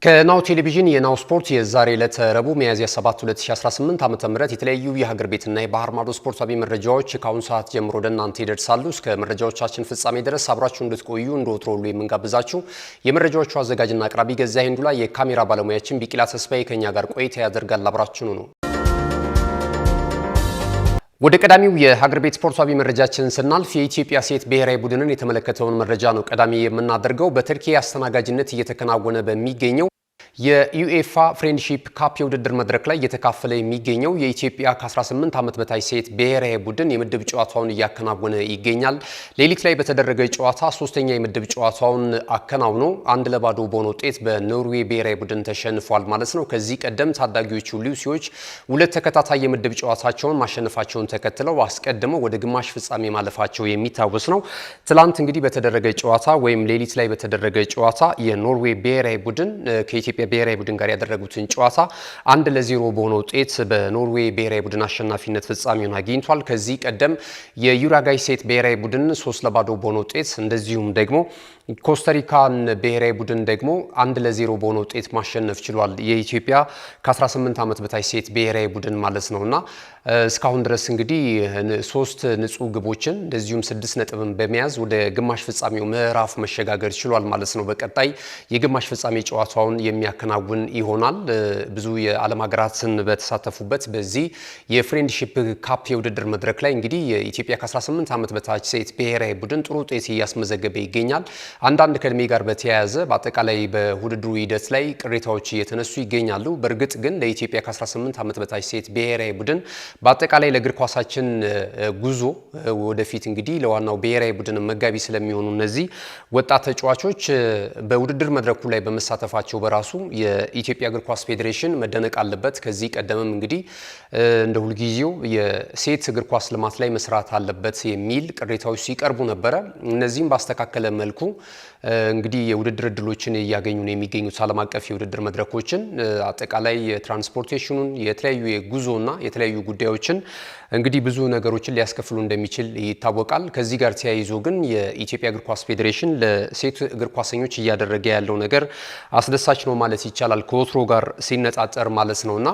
ከናሁ ቴሌቪዥን የናሁ ስፖርት የዛሬ ዕለት ረቡዕ ሚያዝያ 7 2018 ዓ.ም የተለያዩ የሀገር ቤትና የባህር ማዶ ስፖርታዊ መረጃዎች ከአሁን ሰዓት ጀምሮ ወደ እናንተ ይደርሳሉ። እስከ መረጃዎቻችን ፍጻሜ ድረስ አብራችሁ እንድትቆዩ እንደወትሮ ሁሉ የምንጋብዛችሁ የመረጃዎቹ አዘጋጅና አቅራቢ ገዛኸኝ ዱላ፣ የካሜራ ባለሙያችን ቢቂላ ተስፋዬ ከኛ ጋር ቆይታ ያደርጋል። አብራችሁኑ ነው። ወደ ቀዳሚው የሀገር ቤት ስፖርታዊ መረጃችን ስናልፍ የኢትዮጵያ ሴት ብሔራዊ ቡድንን የተመለከተውን መረጃ ነው ቀዳሚ የምናደርገው። በቱርኪ አስተናጋጅነት እየተከናወነ በሚገኘው የዩኤፋ ፍሬንድሺፕ ካፕ የውድድር መድረክ ላይ እየተካፈለ የሚገኘው የኢትዮጵያ ከ18 ዓመት በታች ሴት ብሔራዊ ቡድን የምድብ ጨዋታውን እያከናወነ ይገኛል። ሌሊት ላይ በተደረገ ጨዋታ ሶስተኛ የምድብ ጨዋታውን አከናውኖ 1-0 በሆነ ውጤት በኖርዌይ ብሔራዊ ቡድን ተሸንፏል ማለት ነው። ከዚህ ቀደም ታዳጊዎቹ ሉሲዎች ሁለት ተከታታይ የምድብ ጨዋታቸውን ማሸነፋቸውን ተከትለው አስቀድመው ወደ ግማሽ ፍጻሜ ማለፋቸው የሚታወስ ነው። ትላንት እንግዲህ በተደረገ ጨዋታ ወይም ሌሊት ላይ በተደረገ ጨዋታ የኖርዌይ ብሔራዊ ቡድን ከኢትዮጵያ ብሔራዊ ቡድን ጋር ያደረጉትን ጨዋታ 1-0 በሆነ ውጤት በኖርዌይ ብሔራዊ ቡድን አሸናፊነት ፍጻሜውን አግኝቷል። ከዚህ ቀደም የዩራጋይ ሴት ብሔራዊ ቡድን 3-0 በሆነ ውጤት እንደዚሁም ደግሞ ኮስታሪካን ብሔራዊ ቡድን ደግሞ 1-0 በሆነ ውጤት ማሸነፍ ችሏል። የኢትዮጵያ ከ18 ዓመት በታች ሴት ብሔራዊ ቡድን ማለት ነውና እስካሁን ድረስ እንግዲህ 3 ንጹህ ግቦችን እንደዚሁም 6 ነጥብን በመያዝ ወደ ግማሽ ፍጻሜው ምዕራፍ መሸጋገር ችሏል ማለት ነው። በቀጣይ የግማሽ ፍጻሜ ጨዋታውን የሚያከናውን ይሆናል። ብዙ የዓለም ሀገራትን በተሳተፉበት በዚህ የፍሬንድሺፕ ካፕ የውድድር መድረክ ላይ እንግዲህ የኢትዮጵያ ከ18 ዓመት በታች ሴት ብሔራዊ ቡድን ጥሩ ውጤት እያስመዘገበ ይገኛል። አንዳንድ ከእድሜ ጋር በተያያዘ በአጠቃላይ በውድድሩ ሂደት ላይ ቅሬታዎች እየተነሱ ይገኛሉ። በእርግጥ ግን ለኢትዮጵያ ከ18 ዓመት በታች ሴት ብሔራዊ ቡድን በአጠቃላይ ለእግር ኳሳችን ጉዞ ወደፊት እንግዲህ ለዋናው ብሔራዊ ቡድን መጋቢ ስለሚሆኑ እነዚህ ወጣት ተጫዋቾች በውድድር መድረኩ ላይ በመሳተፋቸው በራሱ የኢትዮጵያ እግር ኳስ ፌዴሬሽን መደነቅ አለበት። ከዚህ ቀደምም እንግዲህ እንደ ሁልጊዜው የሴት እግር ኳስ ልማት ላይ መስራት አለበት የሚል ቅሬታዎች ሲቀርቡ ነበረ። እነዚህም ባስተካከለ መልኩ እንግዲህ የውድድር እድሎችን እያገኙ ነው የሚገኙት። ዓለም አቀፍ የውድድር መድረኮችን አጠቃላይ የትራንስፖርቴሽኑን የተለያዩ የጉዞና የተለያዩ ጉዳዮችን እንግዲህ ብዙ ነገሮችን ሊያስከፍሉ እንደሚችል ይታወቃል። ከዚህ ጋር ተያይዞ ግን የኢትዮጵያ እግር ኳስ ፌዴሬሽን ለሴት እግር ኳሰኞች እያደረገ ያለው ነገር አስደሳች ነው ማለት ይቻላል ከወትሮ ጋር ሲነጻጸር ማለት ነውና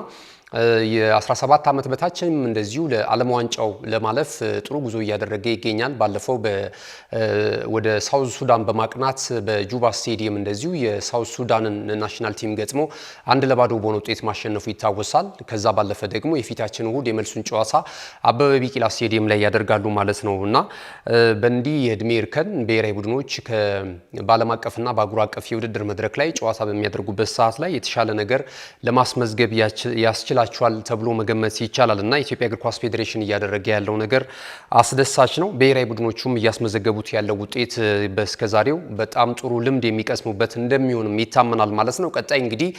የ17 ዓመት በታችም እንደዚሁ ለዓለም ዋንጫው ለማለፍ ጥሩ ጉዞ እያደረገ ይገኛል። ባለፈው ወደ ሳውዝ ሱዳን በማቅናት በጁባ ስቴዲየም እንደዚሁ የሳውዝ ሱዳንን ናሽናል ቲም ገጥሞ 1-0 በሆነ ውጤት ማሸነፉ ይታወሳል። ከዛ ባለፈ ደግሞ የፊታችን እሁድ የመልሱን ጨዋታ አበበ ቢቂላ ስቴዲየም ላይ ያደርጋሉ ማለት ነውና በእንዲህ የእድሜ እርከን ብሔራዊ ቡድኖች በዓለም አቀፍና በአህጉር አቀፍ የውድድር መድረክ ላይ ጨዋታ በሚያደርጉበት ሰዓት ላይ የተሻለ ነገር ለማስመዝገብ ያስችላል ተብሎ መገመት ይቻላል እና የኢትዮጵያ እግር ኳስ ፌዴሬሽን እያደረገ ያለው ነገር አስደሳች ነው። ብሔራዊ ቡድኖቹም እያስመዘገቡት ያለው ውጤት በስከዛሬው በጣም ጥሩ ልምድ የሚቀስሙበት እንደሚሆንም ይታመናል ማለት ነው። ቀጣይ እንግዲህ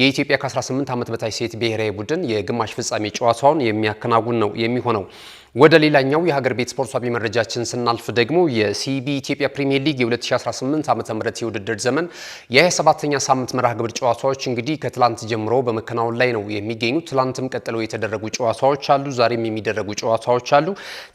የኢትዮጵያ ከ18 ዓመት በታች ሴት ብሔራዊ ቡድን የግማሽ ፍጻሜ ጨዋታውን የሚያከናውን ነው የሚሆነው። ወደ ሌላኛው የሀገር ቤት ስፖርታዊ መረጃችን ስናልፍ ደግሞ የሲቢ ኢትዮጵያ ፕሪሚየር ሊግ የ2018 ዓ.ም የውድድር ዘመን የ27ኛ ሳምንት መርሃ ግብር ጨዋታዎች እንግዲህ ከትላንት ጀምሮ በመከናወን ላይ ነው የሚገኙት። ትላንትም ቀጥለው የተደረጉ ጨዋታዎች አሉ፣ ዛሬም የሚደረጉ ጨዋታዎች አሉ።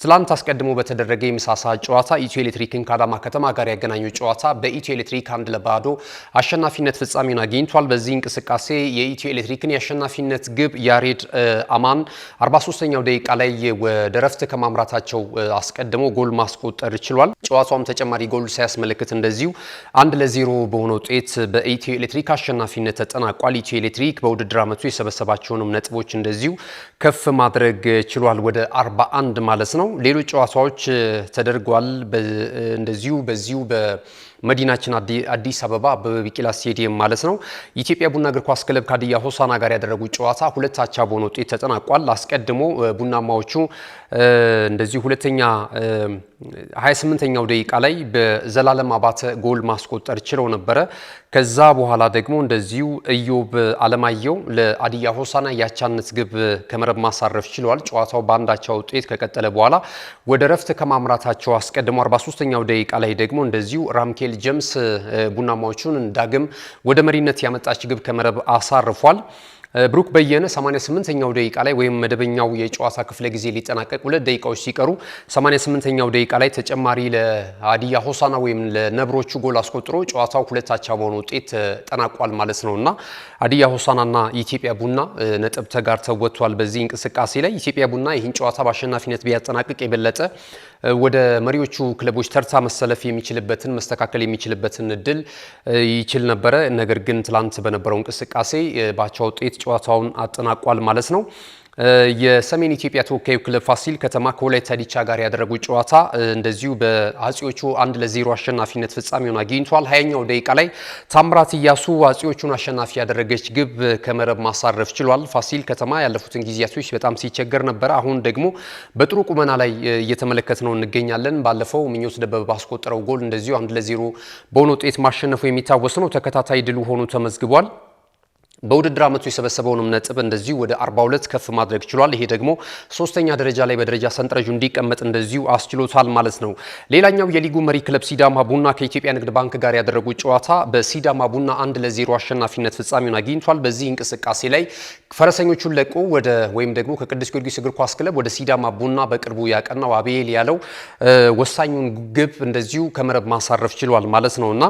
ትላንት አስቀድሞ በተደረገ የምሳ ሰዓት ጨዋታ ኢትዮ ኤሌክትሪክን ከአዳማ ከተማ ጋር ያገናኘው ጨዋታ በኢትዮ ኤሌክትሪክ 1-0 አሸናፊነት ፍጻሜውን አግኝቷል። በዚህ እንቅስቃሴ የኢትዮ ኤሌክትሪክን የአሸናፊነት ግብ ያሬድ አማን 43ኛው ደቂቃ ላይ ወደ ረፍት ከማምራታቸው አስቀድሞ ጎል ማስቆጠር ችሏል። ጨዋታውም ተጨማሪ ጎል ሳያስመለክት እንደዚሁ 1-0 በሆነ ውጤት በኢትዮ ኤሌክትሪክ አሸናፊነት ተጠናቋል። ኢትዮ ኤሌክትሪክ በውድድር ዓመቱ የሰበሰባቸውንም ነጥቦች እንደዚሁ ከፍ ማድረግ ችሏል፣ ወደ 41 ማለት ነው። ሌሎች ጨዋታዎች ተደርጓል። እንደዚሁ በዚሁ መዲናችን አዲስ አበባ አበበ ቢቂላ ስቴዲየም ማለት ነው። ኢትዮጵያ ቡና እግር ኳስ ክለብ ከሀዲያ ሆሳዕና ጋር ያደረጉት ጨዋታ 2-2 በሆነ ውጤት ተጠናቋል። አስቀድሞ ቡናማዎቹ እንደዚሁ ሁለተኛ 28ኛው ደቂቃ ላይ በዘላለም አባተ ጎል ማስቆጠር ችለው ነበረ። ከዛ በኋላ ደግሞ እንደዚሁ ኢዮብ አለማየሁ ለሀዲያ ሆሳዕና ያቻነት ግብ ከመረብ ማሳረፍ ችለዋል። ጨዋታው በአንዳቻ ውጤት ከቀጠለ በኋላ ወደ ረፍት ከማምራታቸው አስቀድሞ 43ኛው ደቂቃ ላይ ደግሞ እንደዚሁ ራምኬል ጀምስ ቡናማዎቹን ዳግም ወደ መሪነት ያመጣች ግብ ከመረብ አሳርፏል። ብሩክ በየነ 88ኛው ደቂቃ ላይ ወይም መደበኛው የጨዋታ ክፍለ ጊዜ ሊጠናቀቅ 2 ደቂቃዎች ሲቀሩ 88ኛው ደቂቃ ላይ ተጨማሪ ለሀዲያ ሆሳዕና ወይም ለነብሮቹ ጎል አስቆጥሮ ጨዋታው 2-2 በሆነ ውጤት ተጠናቋል ማለት ነውና ሀዲያ ሆሳዕናና ኢትዮጵያ ቡና ነጥብ ተጋርተው ወጥቷል። በዚህ እንቅስቃሴ ላይ ኢትዮጵያ ቡና ይህን ጨዋታ በአሸናፊነት ቢያጠናቅቅ የበለጠ ወደ መሪዎቹ ክለቦች ተርታ መሰለፍ የሚችልበትን መስተካከል የሚችልበትን እድል ይችል ነበረ። ነገር ግን ትላንት በነበረው እንቅስቃሴ ባቻ ውጤት ጨዋታውን አጠናቋል ማለት ነው። የሰሜን ኢትዮጵያ ተወካዩ ክለብ ፋሲል ከተማ ከወላይታ ዲቻ ጋር ያደረጉት ጨዋታ እንደዚሁ በአጼዎቹ 1-0 አሸናፊነት ፍጻሜውን አግኝቷል። 20ኛው ደቂቃ ላይ ታምራት ኢያሱ አጼዎቹን አሸናፊ ያደረገች ግብ ከመረብ ማሳረፍ ችሏል። ፋሲል ከተማ ያለፉትን ጊዜያቶች በጣም ሲቸገር ነበር። አሁን ደግሞ በጥሩ ቁመና ላይ እየተመለከትነው እንገኛለን። ባለፈው ምኞት ደበበ ባስቆጠረው ጎል እንደዚሁ 1-0 በሆነ ውጤት ማሸነፉ የሚታወስ ነው። ተከታታይ ድሉ ሆኖ ተመዝግቧል። በውድድር ዓመቱ የሰበሰበውንም ነጥብ እንደዚሁ ወደ 42 ከፍ ማድረግ ችሏል። ይሄ ደግሞ ሶስተኛ ደረጃ ላይ በደረጃ ሰንጠረዡ እንዲቀመጥ እንደዚሁ አስችሎታል ማለት ነው። ሌላኛው የሊጉ መሪ ክለብ ሲዳማ ቡና ከኢትዮጵያ ንግድ ባንክ ጋር ያደረጉት ጨዋታ በሲዳማ ቡና 1-0 አሸናፊነት ፍጻሜውን አግኝቷል። በዚህ እንቅስቃሴ ላይ ፈረሰኞቹን ለቆ ወይም ደግሞ ከቅዱስ ጊዮርጊስ እግር ኳስ ክለብ ወደ ሲዳማ ቡና በቅርቡ ያቀናው አቤል ያለው ወሳኙን ግብ እንደዚሁ ከመረብ ማሳረፍ ችሏል ማለት ነውና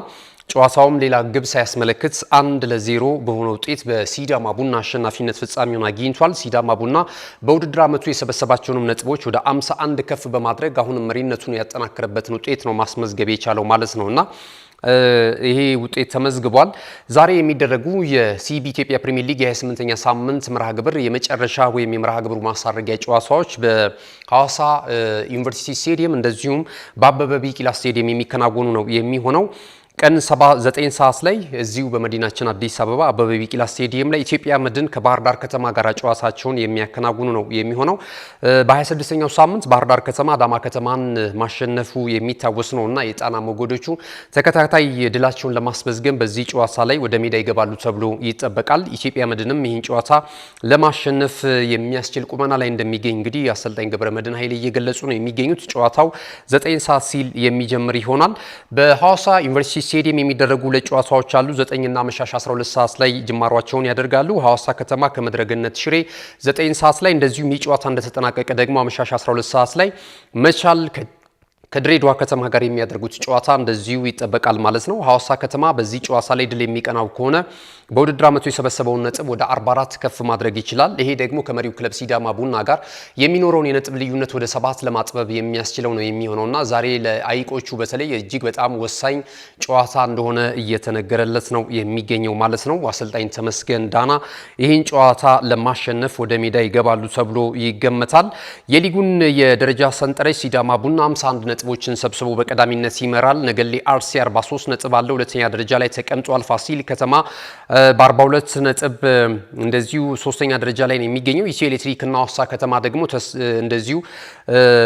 ጨዋታውም ሌላ ግብ ሳያስመለክት 1-0 በሆነ ውጤት በሲዳማ ቡና አሸናፊነት ፍጻሜውን አግኝቷል። ሲዳማ ቡና በውድድር ዓመቱ የሰበሰባቸውንም ነጥቦች ወደ 51 ከፍ በማድረግ አሁንም መሪነቱን ያጠናከረበትን ውጤት ነው ማስመዝገብ የቻለው ማለት ነውና ይሄ ውጤት ተመዝግቧል። ዛሬ የሚደረጉ የሲቢ ኢትዮጵያ ፕሪሚየር ሊግ የ28ኛ ሳምንት መርሃ ግብር የመጨረሻ ወይም የመርሃ ግብሩ ማሳረጊያ ጨዋታዎች በሐዋሳ ዩኒቨርሲቲ ስቴዲየም እንደዚሁም በአበበ ቢቂላ ስቴዲየም የሚከናወኑ ነው የሚሆነው። ቀን 9 ሰዓት ላይ እዚሁ በመዲናችን አዲስ አበባ አበበ ቢቂላ ስቴዲየም ላይ ኢትዮጵያ መድን ከባህር ዳር ከተማ ጋር ጨዋታቸውን የሚያከናውኑ ነው የሚሆነው። በ26ኛው ሳምንት ባህር ዳር ከተማ አዳማ ከተማን ማሸነፉ የሚታወስ ነውና የጣና ሞገዶቹ ተከታታይ ድላቸውን ለማስመዝገብ በዚህ ጨዋታ ላይ ወደ ሜዳ ይገባሉ ተብሎ ይጠበቃል። ኢትዮጵያ መድንም ይህን ጨዋታ ለማሸነፍ የሚያስችል ቁመና ላይ እንደሚገኝ እንግዲህ አሰልጣኝ ገብረ መድን ኃይሌ እየገለጹ ነው የሚገኙት። ጨዋታው 9 ሰዓት ሲል የሚጀምር ይሆናል። በሐዋሳ ዩኒቨርሲቲ ስቴዲየም የሚደረጉ ሁለት ጨዋታዎች አሉ። 9 እና አመሻሽ 12 ሰዓት ላይ ጅማሯቸውን ያደርጋሉ። ሐዋሳ ከተማ ከመድረገነት ሽሬ 9 ሰዓት ላይ እንደዚሁም ይህ ጨዋታ እንደተጠናቀቀ ደግሞ አመሻሽ 12 ሰዓት ላይ መቻል ከድሬዳዋ ከተማ ጋር የሚያደርጉት ጨዋታ እንደዚሁ ይጠበቃል ማለት ነው። ሐዋሳ ከተማ በዚህ ጨዋታ ላይ ድል የሚቀናው ከሆነ በውድድር ዓመቱ የሰበሰበውን ነጥብ ወደ 44 ከፍ ማድረግ ይችላል። ይሄ ደግሞ ከመሪው ክለብ ሲዳማ ቡና ጋር የሚኖረውን የነጥብ ልዩነት ወደ 7 ለማጥበብ የሚያስችለው ነው የሚሆነውና ዛሬ ለአይቆቹ በተለይ እጅግ በጣም ወሳኝ ጨዋታ እንደሆነ እየተነገረለት ነው የሚገኘው ማለት ነው። አሰልጣኝ ተመስገን ዳና ይህን ጨዋታ ለማሸነፍ ወደ ሜዳ ይገባሉ ተብሎ ይገመታል። የሊጉን የደረጃ ሰንጠረዥ ሲዳማ ቡና 51 ነጥቦችን ሰብስቦ በቀዳሚነት ይመራል። ነገሌ አርሲ 43 ነጥብ አለው፣ ሁለተኛ ደረጃ ላይ ተቀምጧል። ፋሲል ከተማ በ42 ነጥብ እንደዚሁ ሶስተኛ ደረጃ ላይ ነው የሚገኘው። ኢትዮ ኤሌክትሪክ እና ሐዋሳ ከተማ ደግሞ እንደዚሁ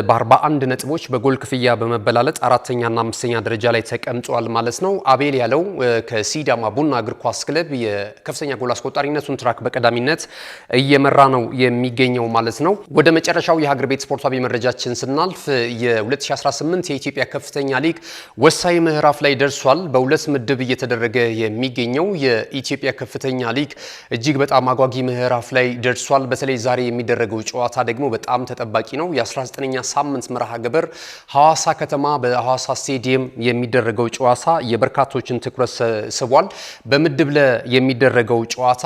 በ41 ነጥቦች በጎል ክፍያ በመበላለጥ አራተኛና አምስተኛ ደረጃ ላይ ተቀምጧል ማለት ነው። አቤል ያለው ከሲዳማ ቡና እግር ኳስ ክለብ የከፍተኛ ጎል አስቆጣሪነቱን ትራክ በቀዳሚነት እየመራ ነው የሚገኘው ማለት ነው። ወደ መጨረሻው የሀገር ቤት ስፖርታዊ መረጃችን ስናልፍ የ2018 የኢትዮጵያ ከፍተኛ ሊግ ወሳኝ ምዕራፍ ላይ ደርሷል። በሁለት ምድብ እየተደረገ የሚገኘው የኢትዮጵያ ከፍተኛ ሊግ እጅግ በጣም አጓጊ ምዕራፍ ላይ ደርሷል። በተለይ ዛሬ የሚደረገው ጨዋታ ደግሞ በጣም ተጠባቂ ነው። የ19ኛ ሳምንት መርሃ ግብር ሐዋሳ ከተማ በሐዋሳ ስቴዲየም የሚደረገው ጨዋታ የበርካቶችን ትኩረት ስቧል። በምድብ ለ የሚደረገው ጨዋታ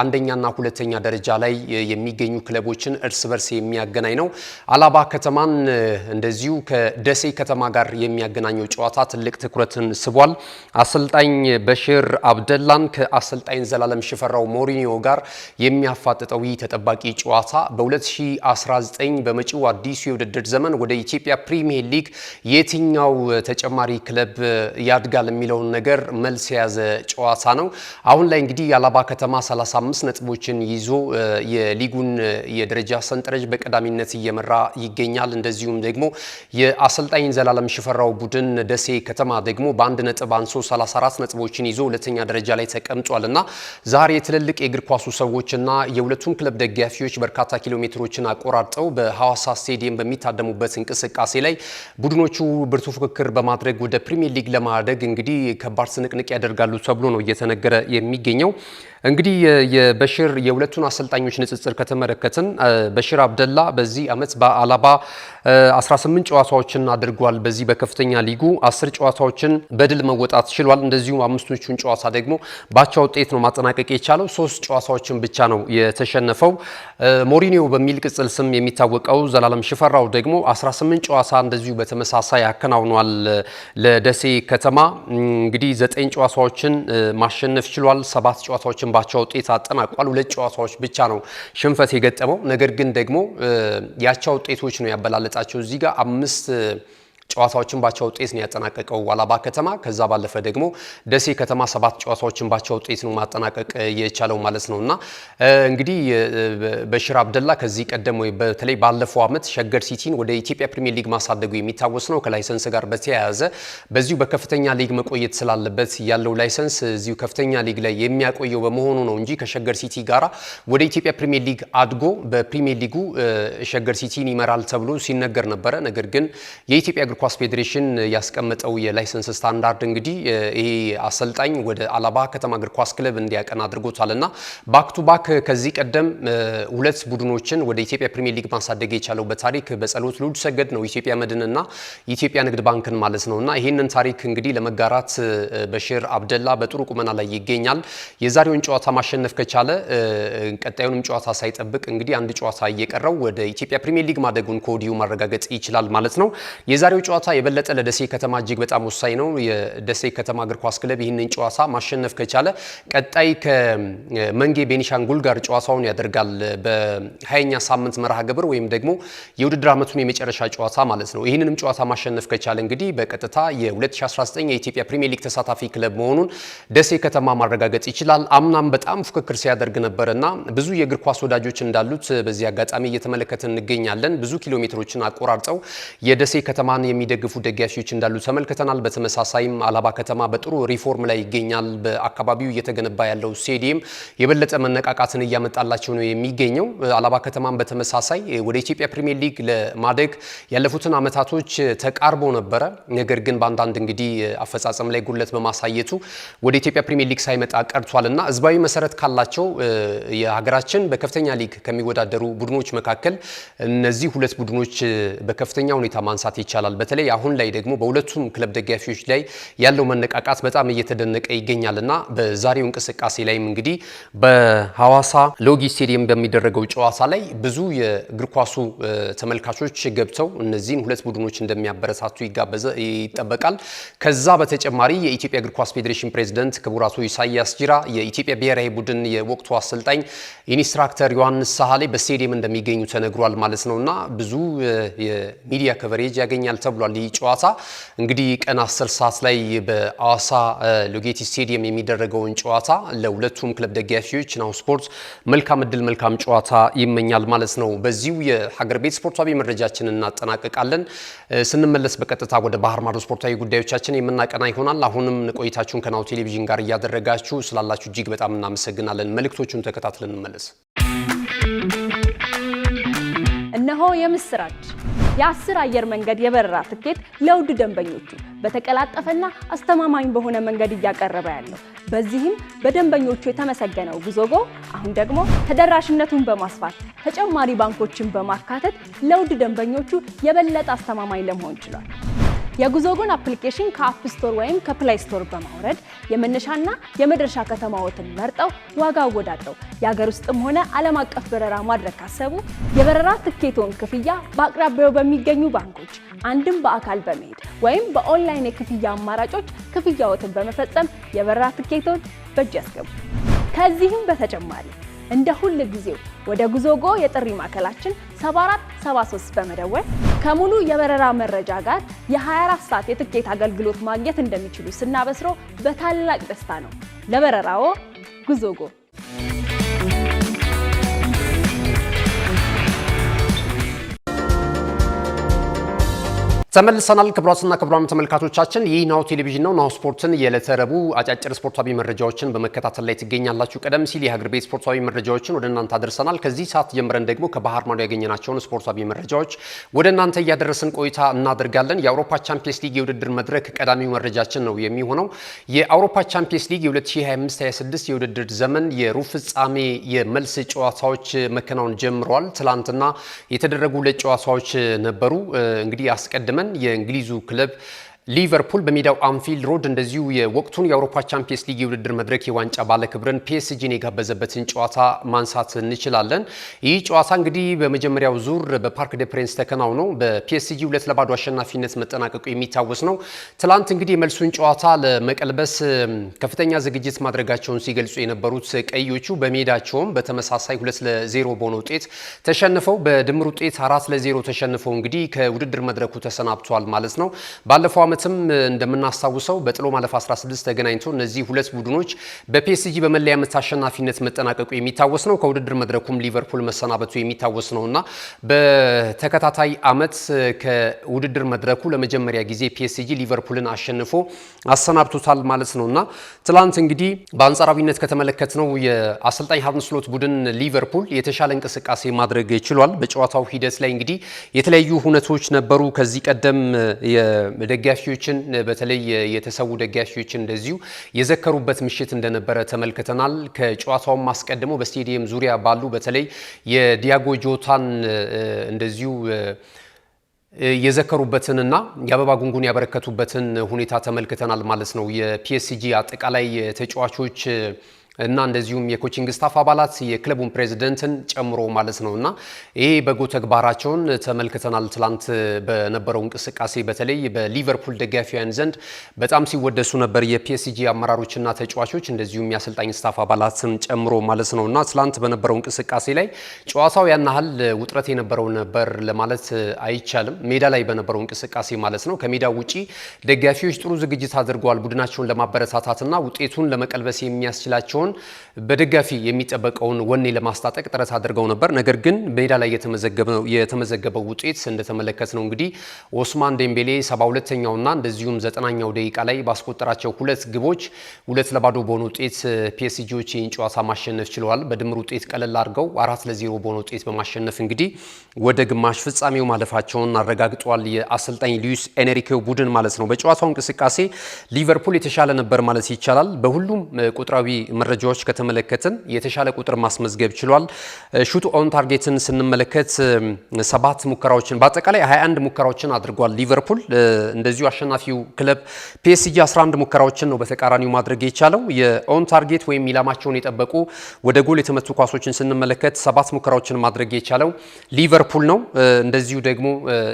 አንደኛና ሁለተኛ ደረጃ ላይ የሚገኙ ክለቦችን እርስ በርስ የሚያገናኝ ነው። አላባ ከተማን እንደዚሁ ከደሴ ከተማ ጋር የሚያገናኘው ጨዋታ ትልቅ ትኩረትን ስቧል። አሰልጣኝ በሽር አብደላን ከአሰልጣኝ ዘላለም ሽፈራው ሞሪኒዮ ጋር የሚያፋጥጠው ይህ ተጠባቂ ጨዋታ በ2019 በመጪው አዲሱ የውድድር ዘመን ወደ ኢትዮጵያ ፕሪሚየር ሊግ የትኛው ተጨማሪ ክለብ ያድጋል የሚለውን ነገር መልስ የያዘ ጨዋታ ነው። አሁን ላይ እንግዲህ የአላባ ከተማ 35 ነጥቦችን ይዞ የሊጉን የደረጃ ሰንጠረዥ በቀዳሚነት እየመራ ይገኛል። እንደዚሁም ደግሞ አሰልጣኝ ዘላለም ሽፈራው ቡድን ደሴ ከተማ ደግሞ በአንድ ነጥብ አንሶ 34 ነጥቦችን ይዞ ሁለተኛ ደረጃ ላይ ተቀምጧልና ዛሬ ትልልቅ የእግር ኳሱ ሰዎችና የሁለቱም ክለብ ደጋፊዎች በርካታ ኪሎ ሜትሮችን አቆራርጠው በሐዋሳ ስቴዲየም በሚታደሙበት እንቅስቃሴ ላይ ቡድኖቹ ብርቱ ፍክክር በማድረግ ወደ ፕሪሚየር ሊግ ለማደግ እንግዲህ ከባድ ስንቅንቅ ያደርጋሉ ተብሎ ነው እየተነገረ የሚገኘው። እንግዲህ የበሽር የሁለቱን አሰልጣኞች ንጽጽር ከተመለከትን በሽር አብደላ በዚህ ዓመት በአላባ 18 ጨዋታዎችን አድርጓል። በዚህ በከፍተኛ ሊጉ 10 ጨዋታዎችን በድል መወጣት ችሏል። እንደዚሁ አምስቶቹን ጨዋታ ደግሞ ባቻ ውጤት ነው ማጠናቀቅ የቻለው። 3 ጨዋታዎችን ብቻ ነው የተሸነፈው። ሞሪኒዮ በሚል ቅጽል ስም የሚታወቀው ዘላለም ሽፈራው ደግሞ 18 ጨዋታ እንደዚሁ በተመሳሳይ አከናውኗል። ለደሴ ከተማ እንግዲህ 9 ጨዋታዎችን ማሸነፍ ችሏል። 7 ጨዋታዎችን ባቻ ውጤት አጠናቋል። 2 ጨዋታዎች ብቻ ነው ሽንፈት የገጠመው። ነገር ግን ደግሞ ያቻ ውጤቶች ነው ያበላለጣቸው። እዚህ ጋር 5 ጨዋታዎችን ባቻ ውጤት ነው ያጠናቀቀው አላባ ከተማ። ከዛ ባለፈ ደግሞ ደሴ ከተማ 7 ጨዋታዎችን ባቻ ውጤት ነው ማጠናቀቅ የቻለው ማለት ነውና እንግዲህ በሽር አብደላ ከዚህ ቀደም ወይ በተለይ ባለፈው ዓመት ሸገር ሲቲን ወደ ኢትዮጵያ ፕሪሚየር ሊግ ማሳደጉ የሚታወስ ነው። ከላይሰንስ ጋር በተያያዘ በዚሁ በከፍተኛ ሊግ መቆየት ስላለበት ያለው ላይሰንስ እዚሁ ከፍተኛ ሊግ ላይ የሚያቆየው በመሆኑ ነው እንጂ ከሸገር ሲቲ ጋራ ወደ ኢትዮጵያ ፕሪሚየር ሊግ አድጎ በፕሪሚየር ሊጉ ሸገር ሲቲን ይመራል ተብሎ ሲነገር ነበረ። ነገር ግን የኢትዮጵያ እግር ኳስ ፌዴሬሽን ያስቀመጠው የላይሰንስ ስታንዳርድ እንግዲህ ይሄ አሰልጣኝ ወደ አላባ ከተማ እግር ኳስ ክለብ እንዲያቀና አድርጎታልና ባክ ቱ ባክ ከዚህ ቀደም 2 ቡድኖችን ወደ ኢትዮጵያ ፕሪሚየር ሊግ ማሳደግ የቻለው በታሪክ በጸሎት ልዑል ሰገድ ነው፣ ኢትዮጵያ መድንና ኢትዮጵያ ንግድ ባንክን ማለት ነውና ይሄንን ታሪክ እንግዲህ ለመጋራት በሽር አብደላ በጥሩ ቁመና ላይ ይገኛል። የዛሬውን ጨዋታ ማሸነፍ ከቻለ ቀጣዩንም ጨዋታ ሳይጠብቅ እንግዲህ አንድ ጨዋታ እየቀረው ወደ ኢትዮጵያ ፕሪሚየር ሊግ ማደጉን ከወዲሁ ማረጋገጥ ይችላል ማለት ነው። የዛሬው ጨዋታ የበለጠ ለደሴ ከተማ እጅግ በጣም ወሳኝ ነው። የደሴ ከተማ እግር ኳስ ክለብ ይህንን ጨዋታ ማሸነፍ ከቻለ ቀጣይ ከመንጌ ቤኒሻንጉል ጋር ጨዋታውን ያደርጋል በ20ኛ ሳምንት መርሃ ግብር ወይም ደግሞ የውድድር ዓመቱን የመጨረሻ ጨዋታ ማለት ነው። ይህንንም ጨዋታ ማሸነፍ ከቻለ እንግዲህ በቀጥታ የ2019 የኢትዮጵያ ፕሪሚየር ሊግ ተሳታፊ ክለብ መሆኑን ደሴ ከተማ ማረጋገጥ ይችላል። አምናም በጣም ፍክክር ሲያደርግ ነበርና ብዙ የእግር ኳስ ወዳጆች እንዳሉት በዚህ አጋጣሚ እየተመለከትን እንገኛለን። ብዙ ኪሎ ሜትሮችን አቆራርጠው የደሴ ከተማን የሚደግፉ ደጋፊዎች እንዳሉ ተመልክተናል። በተመሳሳይም አላባ ከተማ በጥሩ ሪፎርም ላይ ይገኛል። በአካባቢው እየተገነባ ያለው ስቴዲየም የበለጠ መነቃቃትን እያመጣላቸው ነው የሚገኘው። አላባ ከተማን በተመሳሳይ ወደ ኢትዮጵያ ፕሪሚየር ሊግ ለማደግ ያለፉትን ዓመታቶች ተቃርቦ ነበረ። ነገር ግን በአንዳንድ እንግዲህ አፈጻጸም ላይ ጉድለት በማሳየቱ ወደ ኢትዮጵያ ፕሪሚየር ሊግ ሳይመጣ ቀርቷልና ህዝባዊ መሰረት ካላቸው የሀገራችን በከፍተኛ ሊግ ከሚወዳደሩ ቡድኖች መካከል እነዚህ 2 ቡድኖች በከፍተኛ ሁኔታ ማንሳት ይቻላል። በተለይ አሁን ላይ ደግሞ በሁለቱም ክለብ ደጋፊዎች ላይ ያለው መነቃቃት በጣም እየተደነቀ ይገኛልና በዛሬው እንቅስቃሴ ላይም እንግዲህ በሐዋሳ ሎጊ ስቴዲየም በሚደረገው ጨዋታ ላይ ብዙ የእግር ኳሱ ተመልካቾች ገብተው እነዚህን 2 ቡድኖች እንደሚያበረታቱ ይጠበቃል። ከዛ በተጨማሪ የኢትዮጵያ እግር ኳስ ፌዴሬሽን ፕሬዝዳንት ክቡር አቶ ኢሳያስ ጂራ የኢትዮጵያ ብሔራዊ ቡድን የወቅቱ አሰልጣኝ ኢንስትራክተር ዮሐንስ ሳሃሌ በስቴዲየም እንደሚገኙ ተነግሯል ማለት ነውና ብዙ የሚዲያ ከቨሬጅ ያገኛል ተብሏል። ይህ ጨዋታ እንግዲህ ቀን 10 ሰዓት ላይ በአዋሳ ሎጌቲ ስቴዲየም የሚደረገውን ጨዋታ ለሁለቱም ክለብ ደጋፊዎች ናሁ ስፖርት መልካም እድል መልካም ጨዋታ ይመኛል ማለት ነው። በዚሁ የሀገር ቤት ስፖርታዊ መረጃችንን እናጠናቀቃለን። ስንመለስ በቀጥታ ወደ ባህር ማዶ ስፖርታዊ ጉዳዮቻችን የምናቀና ይሆናል። አሁንም ቆይታችሁን ከናሁ ቴሌቪዥን ጋር እያደረጋችሁ ስላላችሁ እጅግ በጣም እናመሰግናለን። መልእክቶቹን ተከታትለን እንመለስ። እነሆ የምስራች የ10 አየር መንገድ የበረራ ትኬት ለውድ ደንበኞቹ በተቀላጠፈና አስተማማኝ በሆነ መንገድ እያቀረበ ያለው። በዚህም በደንበኞቹ የተመሰገነው ጉዞጎ አሁን ደግሞ ተደራሽነቱን በማስፋት ተጨማሪ ባንኮችን በማካተት ለውድ ደንበኞቹ የበለጠ አስተማማኝ ለመሆን ችሏል። የጉዞጎን አፕሊኬሽን ከአፕ ስቶር ወይም ከፕላይ ስቶር በማውረድ የመነሻና የመድረሻ ከተማዎትን መርጠው ዋጋ አወዳድረው የሀገር ውስጥም ሆነ ዓለም አቀፍ በረራ ማድረግ ካሰቡ የበረራ ትኬቶን ክፍያ በአቅራቢያው በሚገኙ ባንኮች አንድም በአካል በመሄድ ወይም በኦንላይን የክፍያ አማራጮች ክፍያዎትን በመፈጸም የበረራ ትኬቶን በእጅ ያስገቡ። ከዚህም በተጨማሪ እንደ ሁሉ ጊዜው ወደ ጉዞጎ የጥሪ ማዕከላችን 7473 በመደወል ከሙሉ የበረራ መረጃ ጋር የ24 ሰዓት የትኬት አገልግሎት ማግኘት እንደሚችሉ ስናበስሮ በታላቅ ደስታ ነው። ለበረራዎ ጉዞጎ። ተመልሰናል። ክቡራትና ክቡራን ተመልካቾቻችን ይህ ናሁ ቴሌቪዥን ነው። ናሁ ስፖርትን የዕለተ ረቡዕ አጫጭር ስፖርታዊ መረጃዎችን በመከታተል ላይ ትገኛላችሁ። ቀደም ሲል የሀገር ቤት ስፖርታዊ መረጃዎችን ወደ እናንተ አድርሰናል። ከዚህ ሰዓት ጀምረን ደግሞ ከባህር ማዶ ያገኘናቸውን ስፖርታዊ መረጃዎች ወደ እናንተ እያደረስን ቆይታ እናደርጋለን። የአውሮፓ ቻምፒየንስ ሊግ የውድድር መድረክ ቀዳሚው መረጃችን ነው የሚሆነው። የአውሮፓ ቻምፒየንስ ሊግ የ2025/26 የውድድር ዘመን የሩብ ፍጻሜ የመልስ ጨዋታዎች መከናወን ጀምረዋል። ትላንትና የተደረጉ ሁለት ጨዋታዎች ነበሩ። እንግዲህ አስቀድመን የእንግሊዙ ክለብ ሊቨርፑል በሜዳው አንፊልድ ሮድ እንደዚሁ የወቅቱን የአውሮፓ ቻምፒየንስ ሊግ የውድድር መድረክ የዋንጫ ባለክብርን ፒኤስጂን የጋበዘበትን ጨዋታ ማንሳት እንችላለን። ይህ ጨዋታ እንግዲህ በመጀመሪያው ዙር በፓርክ ደ ፕሬንስ ተከናውኖ በፒኤስጂ 2-0 አሸናፊነት መጠናቀቁ የሚታወስ ነው። ትላንት እንግዲህ የመልሱን ጨዋታ ለመቀልበስ ከፍተኛ ዝግጅት ማድረጋቸውን ሲገልጹ የነበሩት ቀዮቹ በሜዳቸውም በተመሳሳይ 2-0 በሆነ ውጤት ተሸንፈው በድምር ውጤት 4-0 ተሸንፈው እንግዲህ ከውድድር መድረኩ ተሰናብቷል ማለት ነው። ባለፈው እንደምናስታውሰው በጥሎ ማለፍ 16 ተገናኝቶ እነዚህ ሁለት ቡድኖች በፒኤስጂ በመለያ ምት አሸናፊነት መጠናቀቁ የሚታወስ ነው። ከውድድር መድረኩም ሊቨርፑል መሰናበቱ የሚታወስ ነውና በተከታታይ ዓመት ከውድድር መድረኩ ለመጀመሪያ ጊዜ ፒኤስጂ ሊቨርፑልን አሸንፎ አሰናብቶታል ማለት ነውና ትላንት እንግዲህ በአንጻራዊነት ከተመለከትነው የአሰልጣኝ አርነ ስሎት ቡድን ሊቨርፑል የተሻለ እንቅስቃሴ ማድረግ ይችላል። በጨዋታው ሂደት ላይ እንግዲህ የተለያዩ ሁነቶች ነበሩ። ከዚህ ቀደም ደጋፊዎችን በተለይ የተሰዉ ደጋፊዎችን እንደዚሁ የዘከሩበት ምሽት እንደነበረ ተመልክተናል። ከጨዋታውም አስቀድሞ በስቴዲየም ዙሪያ ባሉ በተለይ የዲያጎ ጆታን እንደዚሁ የዘከሩበትንና የአበባ ጉንጉን ያበረከቱበትን ሁኔታ ተመልክተናል ማለት ነው። የፒኤስጂ አጠቃላይ ተጫዋቾች እና እንደዚሁም የኮቺንግ ስታፍ አባላት የክለቡን ፕሬዝዳንትን ጨምሮ ማለት ነውና ይሄ በጎ ተግባራቸውን ተመልክተናል። ትላንት በነበረው እንቅስቃሴ በተለይ በሊቨርፑል ደጋፊያን ዘንድ በጣም ሲወደሱ ነበር የፒኤስጂ አመራሮችና ተጫዋቾች እንደዚሁም የአሰልጣኝ ስታፍ አባላትን ጨምሮ ማለት ነውና ትላንት በነበረው እንቅስቃሴ ላይ ጨዋታው ያን ያህል ውጥረት የነበረው ነበር ለማለት አይቻልም። ሜዳ ላይ በነበረው እንቅስቃሴ ማለት ነው። ከሜዳው ውጪ ደጋፊዎች ጥሩ ዝግጅት አድርገዋል። ቡድናቸውን ለማበረታታትና ውጤቱን ለመቀልበስ የሚያስችላቸውን በደጋፊ የሚጠበቀውን ወኔ ለማስታጠቅ ጥረት አድርገው ነበር። ነገር ግን ሜዳ ላይ የተመዘገበው ውጤት እንደተመለከትነው እንግዲህ ኦስማን ዴምቤሌ 72ኛውና እንደዚሁም 90ኛው ደቂቃ ላይ ባስቆጠራቸው ሁለት ግቦች 2-0 በሆነ ውጤት ፒኤስጂዎች ይህን ጨዋታ ማሸነፍ ችለዋል። በድምር ውጤት ቀለል አድርገው 4-0 በሆነ ውጤት በማሸነፍ እንግዲህ ወደ ግማሽ ፍጻሜው ማለፋቸውን አረጋግጧል። የአሰልጣኝ ሉዊስ ኤንሪኬ ቡድን ማለት ነው። በጨዋታው እንቅስቃሴ ሊቨርፑል የተሻለ ነበር ማለት ይቻላል። በሁሉም ቁጥራዊ መረጃዎች ከተመለከትን የተሻለ ቁጥር ማስመዝገብ ችሏል። ሹት ኦን ታርጌትን ስንመለከት 7 ሙከራዎችን በአጠቃላይ 21 ሙከራዎችን አድርጓል ሊቨርፑል። እንደዚሁ አሸናፊው ክለብ ፒኤስጂ 11 ሙከራዎችን ነው በተቃራኒው ማድረግ የቻለው። የኦን ታርጌት ወይም ኢላማቸውን የጠበቁ ወደ ጎል የተመቱ ኳሶችን ስንመለከት 7 ሙከራዎችን ማድረግ የቻለው ሊቨርፑል ነው። እንደዚሁ ደግሞ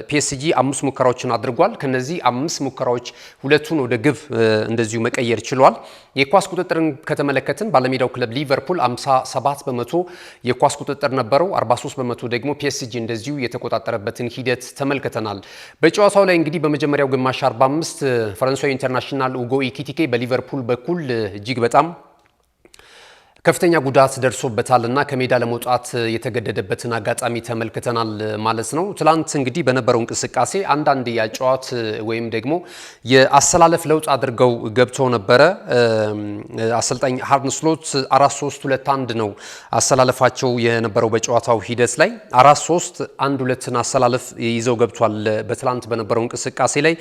ፒኤስጂ 5 ሙከራዎችን አድርጓል። ከነዚህ 5 ሙከራዎች ሁለቱን ወደ ግብ እንደዚሁ መቀየር ችሏል። የኳስ ቁጥጥርን ከተመለከትን ባለሜዳው ክለብ ሊቨርፑል 57 በመቶ የኳስ ቁጥጥር ነበረው። 43 በመቶ ደግሞ ፒኤስጂ እንደዚሁ የተቆጣጠረበትን ሂደት ተመልክተናል። በጨዋታው ላይ እንግዲህ በመጀመሪያው ግማሽ 45 ፈረንሳዊ ኢንተርናሽናል ኡጎ ኢኪቲኬ በሊቨርፑል በኩል እጅግ በጣም ከፍተኛ ጉዳት ደርሶበታልና ከሜዳ ለመውጣት የተገደደበትን አጋጣሚ ተመልክተናል ማለት ነው። ትላንት እንግዲህ በነበረው እንቅስቃሴ አንዳንድ ያጫዋት ወይም ደግሞ የአሰላለፍ ለውጥ አድርገው ገብተው ነበረ። አሰልጣኝ አርነ ስሎት 4-3-2-1 ነው አሰላለፋቸው የነበረው። በጨዋታው ሂደት ላይ 4-3-1-2ን አሰላለፍ ይዘው ገብቷል። በትላንት በነበረው እንቅስቃሴ ላይ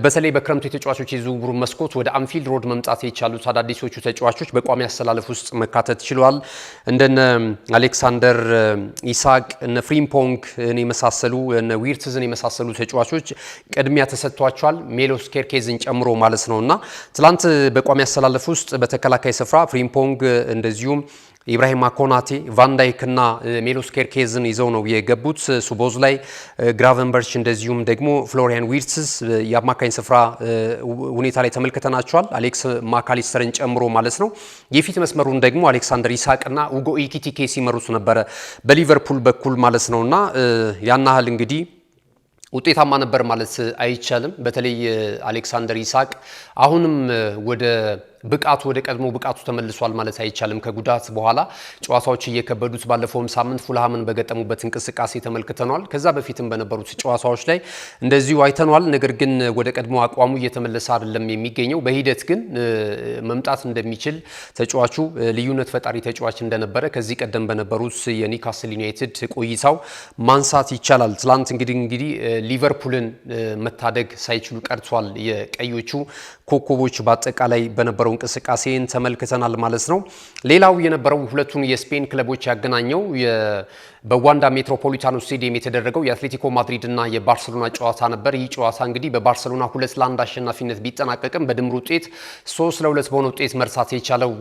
በተለይ በክረምቱ የተጫዋቾች የዝውውሩ መስኮት ወደ አንፊልድ ሮድ መምጣት የቻሉት አዳዲሶቹ ተጫዋቾች በቋሚ አሰላለፍ ውስጥ መካተት ችሏል። እንደነ አሌክሳንደር ኢሳቅ፣ እነ ፍሪምፖንግ የመሳሰሉ እነ ዊርትዝን የመሳሰሉ ተጫዋቾች ቅድሚያ ተሰጥቷቸዋል። ሜሎስ ኬርኬዝን ጨምሮ ማለት ነውና ትላንት በቋሚ አሰላለፍ ውስጥ በተከላካይ ስፍራ ፍሪምፖንግ እንደዚሁም ኢብራሂማ ኮናቴ፣ ቫንዳይክ እና ሜሎስ ኬርኬዝን ይዘው ነው የገቡት። ሱቦዝ ላይ ግራቨንበርች እንደዚሁም ደግሞ ፍሎሪያን ዊርትስ የአማካኝ ስፍራ ሁኔታ ላይ ተመልክተናቸዋል። አሌክስ ማካሊስተርን ጨምሮ ማለት ነው። የፊት መስመሩን ደግሞ አሌክሳንደር ኢሳቅ እና ኡጎ ኢኪቲኬ ሲመሩት ነበረ በሊቨርፑል በኩል ማለት ነውና ያን ያህል እንግዲህ ውጤታማ ነበር ማለት አይቻልም። በተለይ አሌክሳንደር ኢሳቅ አሁንም ወደ ብቃቱ ወደ ቀድሞ ብቃቱ ተመልሷል ማለት አይቻልም። ከጉዳት በኋላ ጨዋታዎች እየከበዱት ባለፈውም ሳምንት ፉልሃምን በገጠሙበት እንቅስቃሴ ተመልክተናል። ከዛ በፊትም በነበሩት ጨዋታዎች ላይ እንደዚሁ አይተናል። ነገር ግን ወደ ቀድሞ አቋሙ እየተመለሰ አይደለም የሚገኘው። በሂደት ግን መምጣት እንደሚችል ተጫዋቹ ልዩነት ፈጣሪ ተጫዋች እንደነበረ ከዚህ ቀደም በነበሩት የኒውካስል ዩናይትድ ቆይታው ማንሳት ይቻላል። ትላንት እንግዲህ ሊቨርፑልን መታደግ ሳይችሉ ቀርቷል። የቀዮቹ ኮከቦች በአጠቃላይ በነበረው እንቅስቃሴን ተመልክተናል ማለት ነው። ሌላው የነበረው ሁለቱን የስፔን ክለቦች ያገናኘው በዋንዳ ሜትሮፖሊታኖ ስቴዲየም የተደረገው የአትሌቲኮ ማድሪድ እና የባርሰሎና ጨዋታ ነበር። ይህ ጨዋታ እንግዲህ በባርሰሎና 2-1 አሸናፊነት ቢጠናቀቅም በድምር ውጤት 3-2 በሆነ ውጤት መርሳት የቻለው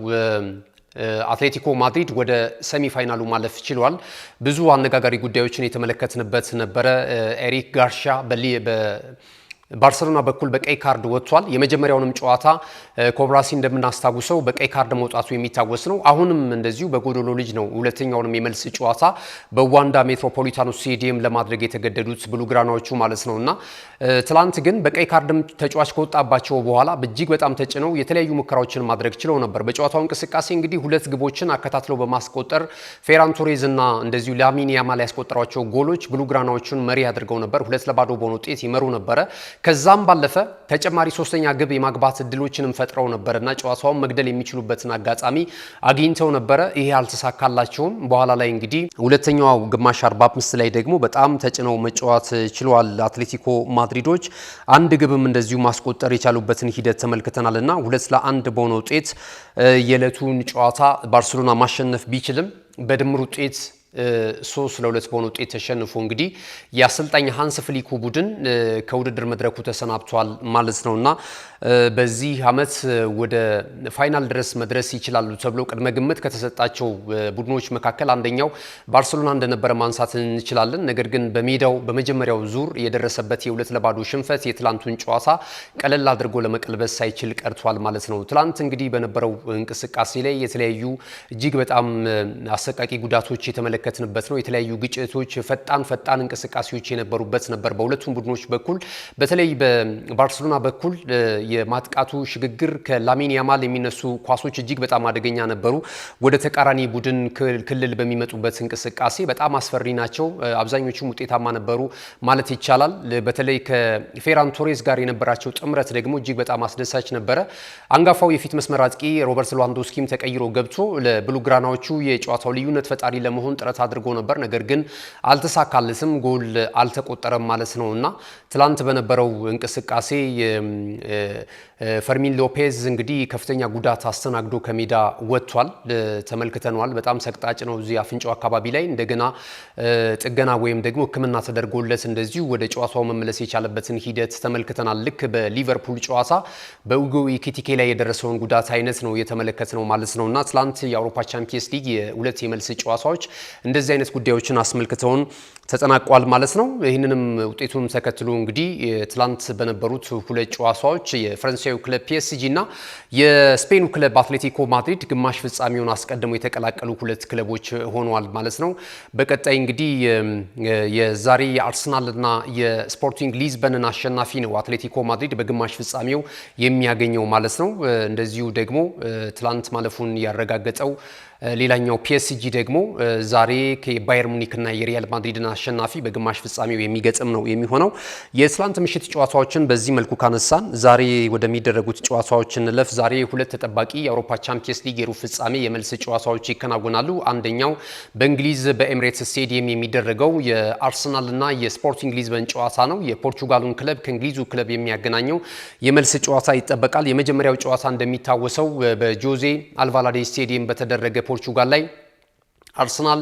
አትሌቲኮ ማድሪድ ወደ ሰሚ ፋይናሉ ማለፍ ችሏል። ብዙ አነጋጋሪ ጉዳዮችን የተመለከትንበት ነበረ። ኤሪክ ጋርሻ ባርሰሎና በኩል በቀይ ካርድ ወጥቷል። የመጀመሪያውንም ጨዋታ ኮብራሲ እንደምናስታውሰው በቀይ ካርድ መውጣቱ የሚታወስ ነው። አሁንም እንደዚሁ በጎዶሎ ልጅ ነው ሁለተኛውንም የመልስ ጨዋታ በዋንዳ ሜትሮፖሊታኖ ስቴዲየም ለማድረግ የተገደዱት ብሉግራናዎቹ ማለት ነውና ትላንት ግን በቀይ ካርድም ተጫዋች ከወጣባቸው በኋላ እጅግ በጣም ተጭነው የተለያዩ ሙከራዎችን ማድረግ ችለው ነበር። በጨዋታው እንቅስቃሴ እንግዲህ ሁለት ግቦችን አከታትለው በማስቆጠር ፌራን ቶሬዝ እና እንደዚሁ ላሚን ያማል ያስቆጠሯቸው ጎሎች ብሉግራናዎቹን መሪ አድርገው ነበር። 2-0 በሆነ ውጤት ይመሩ ነበረ። ከዛም ባለፈ ተጨማሪ ሶስተኛ ግብ የማግባት እድሎችንም ፈጥረው ነበርና ጨዋታውን መግደል የሚችሉበትን አጋጣሚ አግኝተው ነበረ። ይሄ አልተሳካላቸውም። በኋላ ላይ እንግዲህ ሁለተኛው ግማሽ 45 ላይ ደግሞ በጣም ተጭነው መጫወት ችለዋል አትሌቲኮ ማድሪዶች። አንድ ግብም እንደዚሁ ማስቆጠር የቻሉበትን ሂደት ተመልክተናልና 2-1 በሆነ ውጤት የዕለቱን ጨዋታ ባርሴሎና ማሸነፍ ቢችልም በድምር ውጤት 3-2 በሆነ ውጤት ተሸንፎ እንግዲህ የአሰልጣኝ ሃንስ ፍሊኩ ቡድን ከውድድር መድረኩ ተሰናብቷል ማለት ነውና በዚህ ዓመት ወደ ፋይናል ድረስ መድረስ ይችላሉ ተብሎ ቅድመ ግምት ከተሰጣቸው ቡድኖች መካከል አንደኛው ባርሴሎና እንደነበረ ማንሳት እንችላለን። ነገር ግን በሜዳው በመጀመሪያው ዙር የደረሰበት የ2-0 ሽንፈት የትላንቱን ጨዋታ ቀለል አድርጎ ለመቀልበስ ሳይችል ቀርቷል ማለት ነው። ትላንት እንግዲህ በነበረው እንቅስቃሴ ላይ የተለያዩ እጅግ በጣም አሰቃቂ ጉዳቶች የተመለከትንበት ነው። የተለያዩ ግጭቶች፣ ፈጣን እንቅስቃሴዎች የነበሩበት ነበር በሁለቱም ቡድኖች በኩል። በተለይ በባርሴሎና በኩል የማጥቃቱ ሽግግር ከላሚን ያማል የሚነሱ ኳሶች እጅግ በጣም አደገኛ ነበሩ። ወደ ተቃራኒ ቡድን ክልል በሚመጡበት እንቅስቃሴ በጣም አስፈሪ ናቸው። አብዛኞቹም ውጤታማ ነበሩ ማለት ይቻላል። በተለይ ከፌራን ቶሬዝ ጋር የነበራቸው ጥምረት ደግሞ እጅግ በጣም አስደሳች ነበረ። አንጋፋው የፊት መስመር አጥቂ ሮበርት ሌዋንዶውስኪም ተቀይሮ ገብቶ ለብሉግራናዎቹ የጨዋታው ልዩነት ፈጣሪ ለመሆን ጥረት አድርጎ ነበር። ነገር ግን አልተሳካለትም፣ ጎል አልተቆጠረም ማለት ነውና ትላንት በነበረው እንቅስቃሴ ፈርሚን ሎፔዝ እንግዲህ ከፍተኛ ጉዳት አስተናግዶ ከሜዳ ወጥቷል። ተመልክተናል። በጣም ሰቅጣጭ ነው እዚህ አፍንጫው አካባቢ ላይ። እንደገና ጥገና ወይም ደግሞ ሕክምና ተደርጎለት እንደዚሁ ወደ ጨዋታው መመለስ የቻለበትን ሂደት ተመልክተናል። ልክ በሊቨርፑል ጨዋታ በኡጎ ኢኪቲኬ ላይ የደረሰውን ጉዳት አይነት ነው የተመለከትነው ማለት ነውና ትላንት የአውሮፓ ቻምፒየንስ ሊግ የሁለት የመልስ ጨዋታዎች እንደዚህ አይነት ጉዳዮችን አስመልክተውን ተጠናቋል ማለት ነው። ይህንንም ውጤቱን ተከትሎ እንግዲህ ትላንት በነበሩት ሁለት ጨዋታዎች የፈረንሳዩ ክለብ ፒኤስጂ እና የስፔኑ ክለብ አትሌቲኮ ማድሪድ ግማሽ ፍጻሜውን አስቀድመው የተቀላቀሉ ሁለት ክለቦች ሆነዋል ማለት ነው። በቀጣይ እንግዲህ የዛሬ የአርሰናልና የስፖርቲንግ ሊዝበንን አሸናፊ ነው አትሌቲኮ ማድሪድ በግማሽ ፍጻሜው የሚያገኘው ማለት ነው። እንደዚሁ ደግሞ ትላንት ማለፉን ያረጋገጠው ሌላኛው ፒኤስጂ ደግሞ ዛሬ ከባየር ሙኒክና የሪያል ማድሪድን አሸናፊ በግማሽ ፍጻሜው የሚገጥም ነው የሚሆነው። የትላንት ምሽት ጨዋታዎችን በዚህ መልኩ ካነሳን ዛሬ ወደሚደረጉት ጨዋታዎች እንለፍ። ዛሬ ሁለት ተጠባቂ የአውሮፓ ቻምፒየንስ ሊግ የሩብ ፍጻሜ የመልስ ጨዋታዎች ይከናወናሉ። አንደኛው በእንግሊዝ በኤምሬትስ ስቴዲየም የሚደረገው የአርሰናልና የስፖርቲንግ ሊዝበን ጨዋታ ነው። የፖርቹጋሉን ክለብ ከእንግሊዙ ክለብ የሚያገናኘው የመልስ ጨዋታ ይጠበቃል። የመጀመሪያው ጨዋታ እንደሚታወሰው በጆዜ አልቫላዴ ስቴዲየም በተደረገ ፖርቹጋል ላይ አርሰናል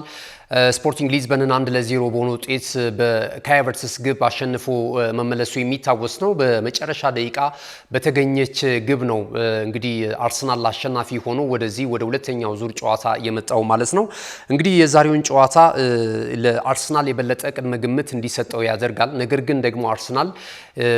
ስፖርቲንግ ሊዝበንን 1-0 በሆነ ውጤት በካይ ሃቨርትዝ ግብ አሸንፎ መመለሱ የሚታወስ ነው። በመጨረሻ ደቂቃ በተገኘች ግብ ነው እንግዲህ አርሰናል አሸናፊ ሆኖ ወደዚህ ወደ ሁለተኛው ዙር ጨዋታ የመጣው ማለት ነው። እንግዲህ የዛሬውን ጨዋታ ለአርሰናል የበለጠ ቅድመ ግምት እንዲሰጠው ያደርጋል። ነገር ግን ደግሞ አርሰናል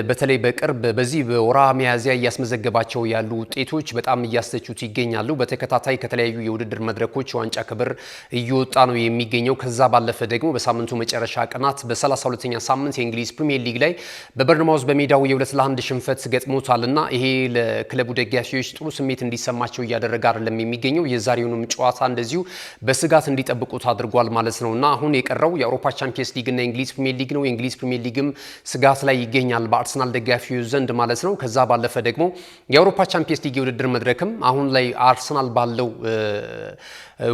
በተለይ በቅርብ በዚህ በወርሃ ሚያዝያ እያስመዘገባቸው ያሉ ውጤቶች በጣም እያስተቹት ይገኛሉ። በተከታታይ ከተለያዩ የውድድር መድረኮች ዋንጫ ክብር እየወጣ ነው የሚገኝ የሚገኘው። ከዛ ባለፈ ደግሞ በሳምንቱ መጨረሻ ቀናት በ32ኛ ሳምንት የእንግሊዝ ፕሪሚየር ሊግ ላይ በበርንማውዝ በሜዳው የ2-1 ሽንፈት ገጥሞታልና ይሄ ለክለቡ ደጋፊዎች ጥሩ ስሜት እንዲሰማቸው እያደረገ አይደለም የሚገኘው። የዛሬውንም ጨዋታ እንደዚሁ በስጋት እንዲጠብቁት አድርጓል ማለት ነውና አሁን የቀረው የአውሮፓ ቻምፒየንስ ሊግ እና የእንግሊዝ ፕሪሚየር ሊግ ነው። የእንግሊዝ ፕሪሚየር ሊግም ስጋት ላይ ይገኛል በአርሰናል ደጋፊዎች ዘንድ ማለት ነው። ከዛ ባለፈ ደግሞ የአውሮፓ ቻምፒየንስ ሊግ የውድድር መድረክም አሁን ላይ አርሰናል ባለው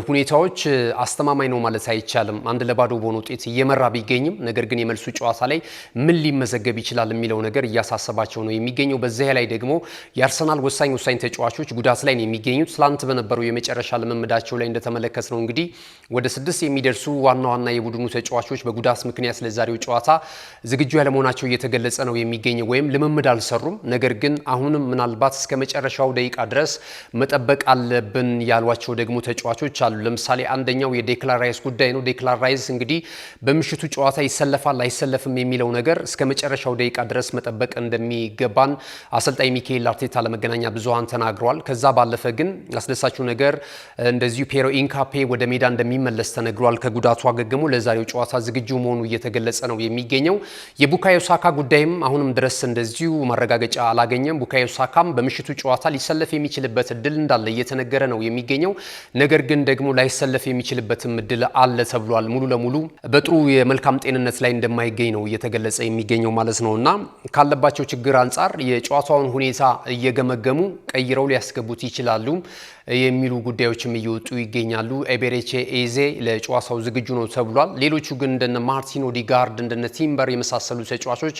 ሁኔታዎች አስተማማኝ ነው ማለት አይቻልም። 1-0 በሆነ ውጤት እየመራ ቢገኝም ነገር ግን የመልሱ ጨዋታ ላይ ምን ሊመዘገብ ይችላል የሚለው ነገር እያሳሰባቸው ነው የሚገኘው። በዚያ ላይ ደግሞ የአርሰናል ወሳኝ ተጫዋቾች ጉዳት ላይ ነው የሚገኙት። ትላንት በነበረው የመጨረሻ ልምምዳቸው ላይ እንደተመለከት ነው እንግዲህ ወደ 6 የሚደርሱ ዋና የቡድኑ ተጫዋቾች በጉዳት ምክንያት ለዛሬው ጨዋታ ዝግጁ ያለመሆናቸው እየተገለጸ ነው የሚገኘው። ወይም ልምምድ አልሰሩም። ነገር ግን አሁንም ምናልባት እስከ መጨረሻው ደቂቃ ድረስ መጠበቅ አለብን ያሏቸው ደግሞ ተጫዋቾች አሉ። ለምሳሌ አንደኛው የዴክላን ራይስ ጉዳይ ነው። ዴክላን ራይስ እንግዲህ በምሽቱ ጨዋታ ይሰለፋል አይሰለፍም የሚለው ነገር እስከ መጨረሻው ደቂቃ ድረስ መጠበቅ እንደሚገባን አሰልጣኝ ሚካኤል አርቴታ ለመገናኛ ብዙሃን ተናግሯል። ከዛ ባለፈ ግን አስደሳችው ነገር እንደዚሁ ፔሮ ኢንካፔ ወደ ሜዳ እንደሚመለስ ተነግሯል። ከጉዳቱ አገግሞ ለዛሬው ጨዋታ ዝግጁ መሆኑ እየተገለጸ ነው የሚገኘው። የቡካዮ ሳካ ጉዳይም አሁንም ድረስ እንደዚሁ ማረጋገጫ አላገኘም። ቡካዮ ሳካም በምሽቱ ጨዋታ ሊሰለፍ የሚችልበት እድል እንዳለ እየተነገረ ነው የሚገኘው። ነገር ግን ደግሞ ላይሰለፍ የሚችልበትም እድል አለ ተብሏል። ሙሉ ለሙሉ በጥሩ የመልካም ጤንነት ላይ እንደማይገኝ ነው እየተገለጸ የሚገኘው ማለት ነውና ካለባቸው ችግር አንጻር የጨዋታውን ሁኔታ እየገመገሙ ቀይረው ሊያስገቡት ይችላሉ የሚሉ ጉዳዮችም እየወጡ ይገኛሉ። ኤቤሬቼ ኤዜ ለጨዋታው ዝግጁ ነው ተብሏል። ሌሎቹ ግን እንደነ ማርቲን ኦዲጋርድ እንደነ ቲምበር የመሳሰሉ ተጫዋቾች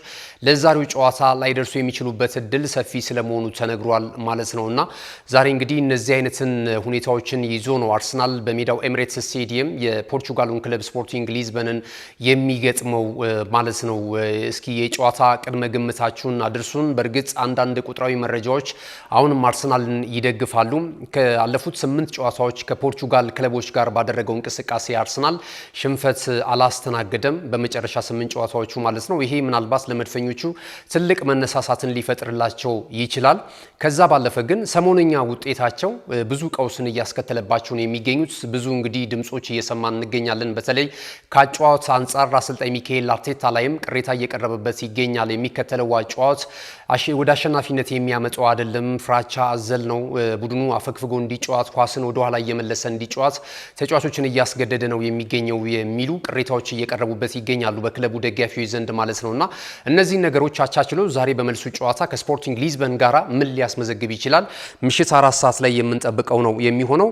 ለዛሬው ጨዋታ ላይደርሱ የሚችሉበት እድል ሰፊ ስለመሆኑ ተነግሯል ማለት ነውና ዛሬ እንግዲህ እነዚህ አይነትን ሁኔታዎችን ይዞ ነው አርሰናል በሜዳው ኤሚሬትስ ስቴዲየም የፖርቹጋሉን ክለብ ስፖርቲንግ ሊዝበንን የሚገጥመው ማለት ነው። እስኪ የጨዋታ ቅድመ ግምታችሁን አድርሱን። በእርግጥ አንዳንድ ቁጥራዊ መረጃዎች አሁንም አርሰናልን ይደግፋሉ። ያለፉት 8 ጨዋታዎች ከፖርቹጋል ክለቦች ጋር ባደረገው እንቅስቃሴ አርሰናል ሽንፈት አላስተናገደም በመጨረሻ 8 ጨዋታዎቹ ማለት ነው። ይሄ ምናልባት ለመድፈኞቹ ትልቅ መነሳሳትን ሊፈጥርላቸው ይችላል። ከዛ ባለፈ ግን ሰሞነኛ ውጤታቸው ብዙ ቀውስን እያስከተለባቸው ነው የሚገኙት። ብዙ እንግዲህ ድምጾች እየሰማን እንገኛለን። በተለይ ከጨዋታ አንጻር አሰልጣኝ ሚካኤል አርቴታ ላይም ቅሬታ እየቀረበበት ይገኛል። የሚከተለው ጨዋታ ወደ አሸናፊነት የሚያመጣው አይደለም፣ ፍራቻ አዘል ነው፣ ቡድኑ አፈግፍጎ እንዲጫወት ኳስን ወደ ኋላ እየመለሰ እንዲጫወት ተጫዋቾችን እያስገደደ ነው የሚገኘው የሚሉ ቅሬታዎች እየቀረቡበት ይገኛሉ በክለቡ ደጋፊዎች ዘንድ ማለት ነውና እነዚህ ነገሮች አቻችሎ ዛሬ በመልሱ ጨዋታ ከስፖርቲንግ ሊዝበን ጋራ ምን ሊያስመዘግብ ይችላል ምሽት 4 ሰዓት ላይ የምንጠብቀው ነው የሚሆነው።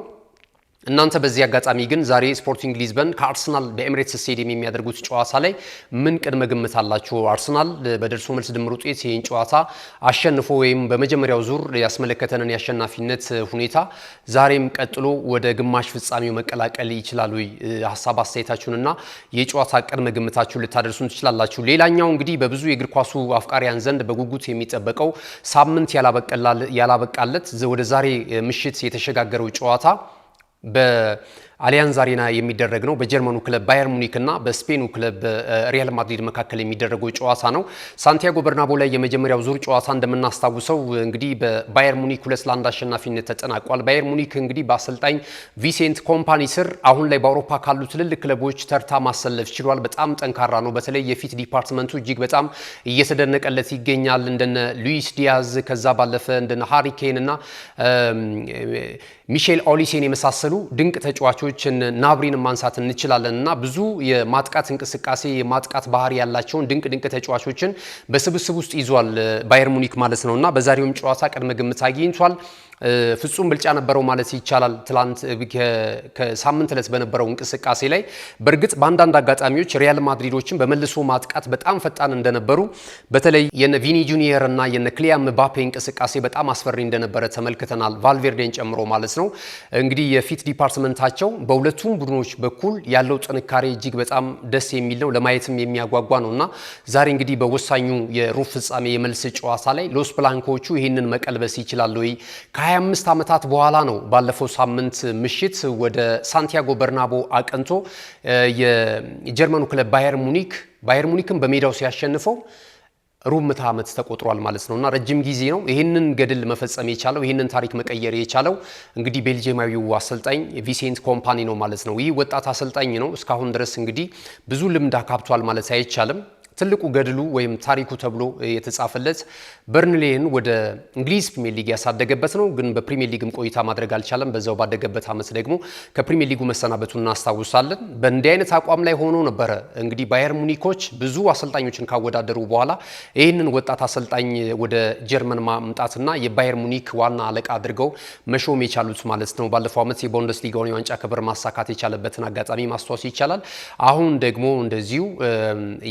እናንተ በዚህ አጋጣሚ ግን ዛሬ ስፖርቲንግ ሊዝበን ከአርሰናል በኤሚሬትስ ስቴዲየም የሚያደርጉት ጨዋታ ላይ ምን ቅድመ ግምት አላችሁ? አርሰናል በደርሶ መልስ ድምር ውጤት ይህን ጨዋታ አሸንፎ ወይም በመጀመሪያው ዙር ያስመለከተንን የአሸናፊነት ሁኔታ ዛሬም ቀጥሎ ወደ ግማሽ ፍጻሜው መቀላቀል ይችላል ወይ? ሀሳብ አስተያየታችሁንና የጨዋታ ቅድመ ግምታችሁን ልታደርሱን ትችላላችሁ። ሌላኛው እንግዲህ በብዙ የእግር ኳሱ አፍቃሪያን ዘንድ በጉጉት የሚጠበቀው ሳምንት ያላበቃለት ወደ ዛሬ ምሽት የተሸጋገረው ጨዋታ በአሊያንዝ አሬና የሚደረግ ነው። በጀርመኑ ክለብ ባየር ሙኒክ እና በስፔኑ ክለብ ሪያል ማድሪድ መካከል የሚደረገው ጨዋታ ነው። ሳንቲያጎ በርናቦ ላይ የመጀመሪያው ዙር ጨዋታ እንደምናስታውሰው እንግዲህ በባየር ሙኒክ 2-1 አሸናፊነት ተጠናቋል። ባየር ሙኒክ እንግዲህ በአሰልጣኝ ቪሴንት ኮምፓኒ ስር አሁን ላይ በአውሮፓ ካሉ ትልልቅ ክለቦች ተርታ ማሰለፍ ችሏል። በጣም ጠንካራ ነው። በተለይ የፊት ዲፓርትመንቱ እጅግ በጣም እየተደነቀለት ይገኛል። እንደነ ሉዊስ ዲያዝ ከዛ ባለፈ እንደነ ሃሪ ኬን እና ሚሼል ኦሊሴን የመሳሰሉ ድንቅ ተጫዋቾችን ናብሪን ማንሳት እንችላለን እና ብዙ የማጥቃት እንቅስቃሴ የማጥቃት ባህሪ ያላቸውን ድንቅ ተጫዋቾችን በስብስብ ውስጥ ይዟል ባየር ሙኒክ ማለት ነውና በዛሬውም ጨዋታ ቅድመ ግምት አግኝቷል። ፍጹም ብልጫ ነበረው ማለት ይቻላል። ትላንት ከሳምንት ዕለት በነበረው እንቅስቃሴ ላይ በእርግጥ በአንዳንድ አጋጣሚዎች ሪያል ማድሪዶችን በመልሶ ማጥቃት በጣም ፈጣን እንደነበሩ በተለይ የነ ቪኒ ጁኒየር እና የነ ክሊያን ምባፔ እንቅስቃሴ በጣም አስፈሪ እንደነበረ ተመልክተናል፣ ቫልቬርዴን ጨምሮ ማለት ነው። እንግዲህ የፊት ዲፓርትመንታቸው በሁለቱም ቡድኖች በኩል ያለው ጥንካሬ እጅግ በጣም ደስ የሚል ነው፣ ለማየትም የሚያጓጓ ነውና ዛሬ እንግዲህ በወሳኙ የሩብ ፍጻሜ የመልስ ጨዋታ ላይ ሎስ ብላንኮቹ ይህንን መቀልበስ ይችላሉ ወይ? ከ25 ዓመታት በኋላ ነው ባለፈው ሳምንት ምሽት ወደ ሳንቲያጎ በርናቦ አቀንቶ የጀርመኑ ክለብ ባየር ሙኒክን በሜዳው ሲያሸንፈው ሩብ ምዕተ ዓመት ተቆጥሯል ማለት ነውና ረጅም ጊዜ ነው። ይህንን ገድል መፈጸም የቻለው ይህንን ታሪክ መቀየር የቻለው እንግዲህ ቤልጂየማዊው አሰልጣኝ ቪሴንት ኮምፓኒ ነው ማለት ነው። ይህ ወጣት አሰልጣኝ ነው። እስካሁን ድረስ እንግዲህ ብዙ ልምድ አካብቷል ማለት አይቻልም። ትልቁ ገድሉ ወይም ታሪኩ ተብሎ የተጻፈለት በርንሌን ወደ እንግሊዝ ፕሪሚየር ሊግ ያሳደገበት ነው። ግን በፕሪሚየር ሊግም ቆይታ ማድረግ አልቻለም። በዛው ባደገበት ዓመት ደግሞ ከፕሪሚየር ሊጉ መሰናበቱን እናስታውሳለን። በእንዲህ አይነት አቋም ላይ ሆኖ ነበረ እንግዲህ ባየር ሙኒኮች ብዙ አሰልጣኞችን ካወዳደሩ በኋላ ይህንን ወጣት አሰልጣኝ ወደ ጀርመን ማምጣትና የባየር ሙኒክ ዋና አለቃ አድርገው መሾም የቻሉት ማለት ነው። ባለፈው ዓመት የቡንደስሊጋውን የዋንጫ ክብር ማሳካት የቻለበትን አጋጣሚ ማስታወስ ይቻላል። አሁን ደግሞ እንደዚሁ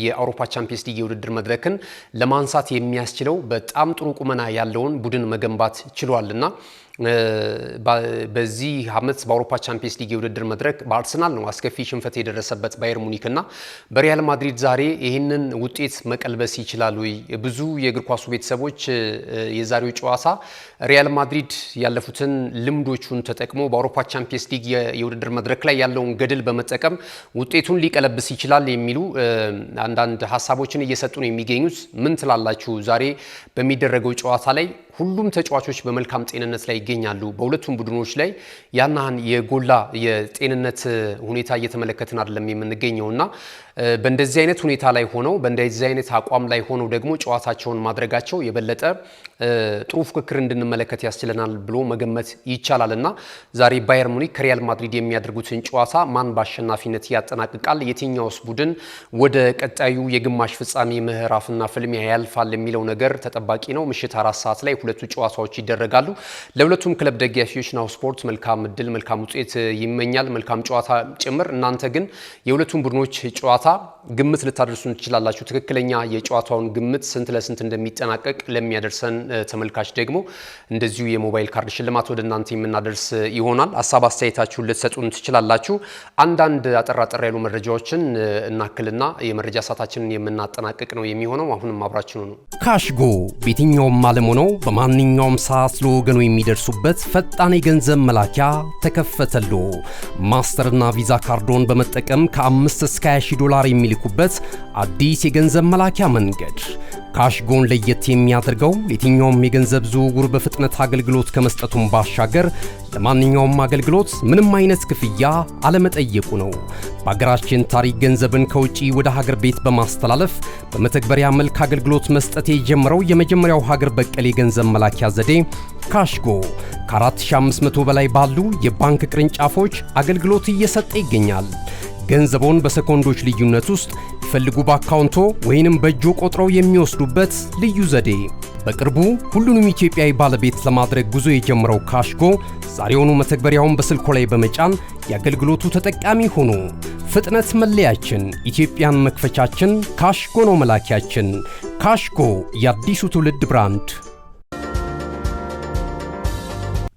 የአውሮፓ ቻምፒየንስ ሊግ የውድድር መድረክን ለማንሳት የሚያስችለው በጣም ጥሩ ቁመና ያለውን ቡድን መገንባት ችሏልና በዚህ ዓመት በአውሮፓ ቻምፒየንስ ሊግ የውድድር መድረክ በአርሰናል ነው አስከፊ ሽንፈት የደረሰበት ባየር ሙኒክና በሪያል ማድሪድ ዛሬ ይህንን ውጤት መቀልበስ ይችላሉ። ብዙ የእግር ኳሱ ቤተሰቦች የዛሬው ጨዋታ ሪያል ማድሪድ ያለፉትን ልምዶቹን ተጠቅሞ በአውሮፓ ቻምፒየንስ ሊግ የውድድር መድረክ ላይ ያለውን ገድል በመጠቀም ውጤቱን ሊቀለብስ ይችላል የሚሉ አንዳንድ ሀሳቦችን እየሰጡ ነው የሚገኙት። ምን ትላላችሁ? ዛሬ በሚደረገው ጨዋታ ላይ ሁሉም ተጫዋቾች በመልካም ጤንነት ላይ ይገኛሉ። በሁለቱም ቡድኖች ላይ ያናን የጎላ የጤንነት ሁኔታ እየተመለከትን አይደለም የምንገኘውና በእንደዚህ አይነት ሁኔታ ላይ ሆነው በእንደዚህ አይነት አቋም ላይ ሆነው ደግሞ ጨዋታቸውን ማድረጋቸው የበለጠ ጥሩ ፍክክር እንድንመለከት ያስችለናል ብሎ መገመት ይቻላልና ዛሬ ባየር ሙኒክ ከሪያል ማድሪድ የሚያደርጉትን ጨዋታ ማን በአሸናፊነት ያጠናቅቃል፣ የትኛውስ ቡድን ወደ ቀጣዩ የግማሽ ፍጻሜ ምዕራፍና ፍልሚያ ያልፋል የሚለው ነገር ተጠባቂ ነው። ምሽት 4 ሰዓት ላይ ሁለቱ ጨዋታዎች ይደረጋሉ። ለሁለቱም ክለብ ደጋፊዎች ናሁ ስፖርት መልካም እድል መልካም ውጤት ይመኛል፣ መልካም ጨዋታ ጭምር። እናንተ ግን የሁለቱም ቡድኖች ጨዋታ ግምት ልታደርሱን ትችላላችሁ። ትክክለኛ የጨዋታውን ግምት ስንት ለስንት እንደሚጠናቀቅ ለሚያደርሰን ተመልካች ደግሞ እንደዚሁ የሞባይል ካርድ ሽልማት ወደ እናንተ የምናደርስ ይሆናል። ሀሳብ አስተያየታችሁን ልትሰጡን ትችላላችሁ። አንዳንድ አጠር ያሉ መረጃዎችን እናክልና የመረጃ ሰዓታችንን የምናጠናቅቅ ነው የሚሆነው። አሁንም አብራችኑ ነው። ካሽጎ በየትኛውም ዓለም ሆነው በማንኛውም ሰዓት ለወገኑ የሚደርሱበት ፈጣን የገንዘብ መላኪያ ተከፈተሎ። ማስተርና ቪዛ ካርዶን በመጠቀም ከ5 እስከ 20 ዶላር የሚልኩበት አዲስ የገንዘብ መላኪያ መንገድ። ካሽጎን ለየት የሚያደርገው የትኛውም የገንዘብ ዝውውር በፍጥነት አገልግሎት ከመስጠቱም ባሻገር ለማንኛውም አገልግሎት ምንም አይነት ክፍያ አለመጠየቁ ነው። በሀገራችን ታሪክ ገንዘብን ከውጪ ወደ ሀገር ቤት በማስተላለፍ በመተግበሪያ መልክ አገልግሎት መስጠት የጀመረው የመጀመሪያው ሀገር በቀል የገንዘብ መላኪያ ዘዴ ካሽጎ ከ4500 በላይ ባሉ የባንክ ቅርንጫፎች አገልግሎት እየሰጠ ይገኛል። ገንዘቦን በሰኮንዶች ልዩነት ውስጥ ይፈልጉ በአካውንቶ ወይንም በእጆ ቆጥረው የሚወስዱበት ልዩ ዘዴ። በቅርቡ ሁሉንም ኢትዮጵያዊ ባለቤት ለማድረግ ጉዞ የጀመረው ካሽጎ ዛሬውኑ መተግበሪያውን በስልኮ ላይ በመጫን የአገልግሎቱ ተጠቃሚ ሆኑ። ፍጥነት መለያችን፣ ኢትዮጵያን መክፈቻችን፣ ካሽጎ ነው መላኪያችን። ካሽጎ የአዲሱ ትውልድ ብራንድ።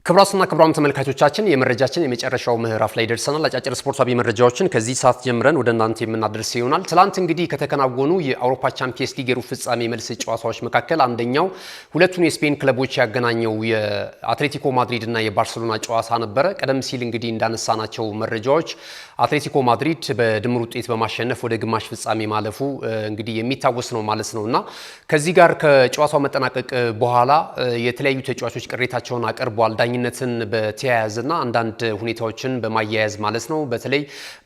ክቡራትና ክቡራን ተመልካቾቻችን የመረጃችን የመጨረሻው ምዕራፍ ላይ ደርሰናል። አጫጭር ስፖርታዊ መረጃዎችን ከዚህ ሰዓት ጀምረን ወደ እናንተ የምናደርስ ይሆናል። ትላንት እንግዲህ ከተከናወኑ የአውሮፓ ቻምፒየንስ ሊግ የሩብ ፍጻሜ መልስ ጨዋታዎች መካከል አንደኛው ሁለቱን የስፔን ክለቦች ያገናኘው የአትሌቲኮ ማድሪድ እና የባርሴሎና ጨዋታ ነበረ። ቀደም ሲል እንግዲህ እንዳነሳናቸው መረጃዎች አትሌቲኮ ማድሪድ በድምር ውጤት በማሸነፍ ወደ ግማሽ ፍጻሜ ማለፉ እንግዲህ የሚታወስ ነው ማለት ነውና ከዚህ ጋር ከጨዋታው መጠናቀቅ በኋላ የተለያዩ ተጫዋቾች ቅሬታቸውን አቀርበዋል። ዳኝነትን በተያያዘና አንዳንድ ሁኔታዎችን በማያያዝ ማለት ነው። በተለይ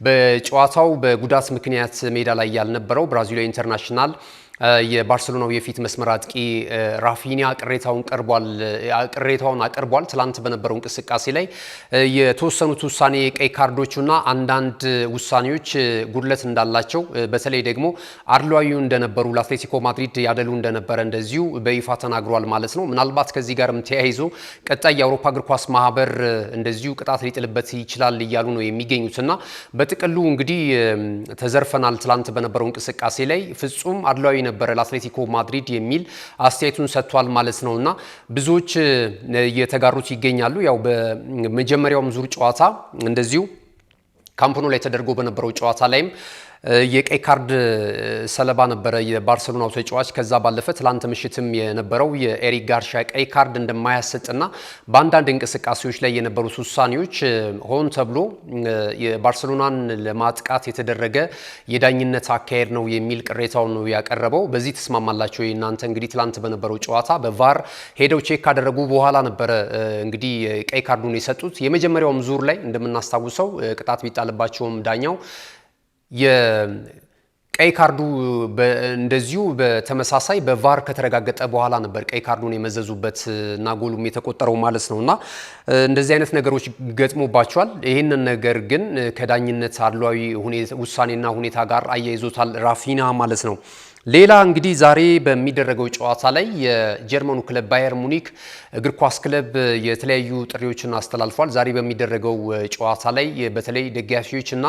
በጨዋታው በጉዳት ምክንያት ሜዳ ላይ ያልነበረው ብራዚላዊ ኢንተርናሽናል የባርሴሎናው የፊት መስመር አጥቂ ራፊኒያ ቅሬታውን አቅርቧል። ትላንት በነበረው እንቅስቃሴ ላይ የተወሰኑት ውሳኔ ቀይ ካርዶችና አንዳንድ ውሳኔዎች ጉድለት እንዳላቸው በተለይ ደግሞ አድሏዊ እንደነበሩ ለአትሌቲኮ ማድሪድ ያደሉ እንደነበረ እንደዚሁ በይፋ ተናግሯል ማለት ነው። ምናልባት ከዚህ ጋርም ተያይዞ ቀጣይ የአውሮፓ እግር ኳስ ማህበር እንደዚሁ ቅጣት ሊጥልበት ይችላል እያሉ ነው የሚገኙትና በጥቅሉ እንግዲህ ተዘርፈናል ትላንት በነበረው እንቅስቃሴ ላይ ፍጹም አድሏዊ ነበረ ለአትሌቲኮ ማድሪድ የሚል አስተያየቱን ሰጥቷል ማለት ነውና ብዙዎች እየተጋሩት ይገኛሉ። ያው በመጀመሪያውም ዙር ጨዋታ እንደዚሁ ካምፕ ኑ ላይ ተደርጎ በነበረው ጨዋታ ላይም የቀይ ካርድ ሰለባ ነበረ የባርሴሎናው ተጫዋች። ከዛ ባለፈ ትላንት ምሽትም የነበረው የኤሪክ ጋርሺያ ቀይ ካርድ እንደማያሰጥና በአንዳንድ እንቅስቃሴዎች ላይ የነበሩት ውሳኔዎች ሆን ተብሎ የባርሴሎናን ለማጥቃት የተደረገ የዳኝነት አካሄድ ነው የሚል ቅሬታውን ነው ያቀረበው። በዚህ ተስማማላችሁ? እናንተ እንግዲህ ትላንት በነበረው ጨዋታ በቫር ሄደው ቼክ ካደረጉ በኋላ ነበረ እንግዲህ ቀይ ካርዱን የሰጡት። የመጀመሪያውም ዙር ላይ እንደምናስታውሰው ቅጣት ቢጣልባቸውም ዳኛው የቀይ ካርዱ እንደዚሁ በተመሳሳይ በቫር ከተረጋገጠ በኋላ ነበር ቀይ ካርዱን የመዘዙበት እና ጎሉም የተቆጠረው ማለት ነውና እንደዚህ አይነት ነገሮች ገጥሞባቸዋል። ይህንን ነገር ግን ከዳኝነት አድሏዊ ውሳኔና ሁኔታ ጋር አያይዞታል ራፊና ማለት ነው። ሌላ እንግዲህ ዛሬ በሚደረገው ጨዋታ ላይ የጀርመኑ ክለብ ባየር ሙኒክ እግር ኳስ ክለብ የተለያዩ ጥሪዎችን አስተላልፏል። ዛሬ በሚደረገው ጨዋታ ላይ በተለይ ደጋፊዎች እና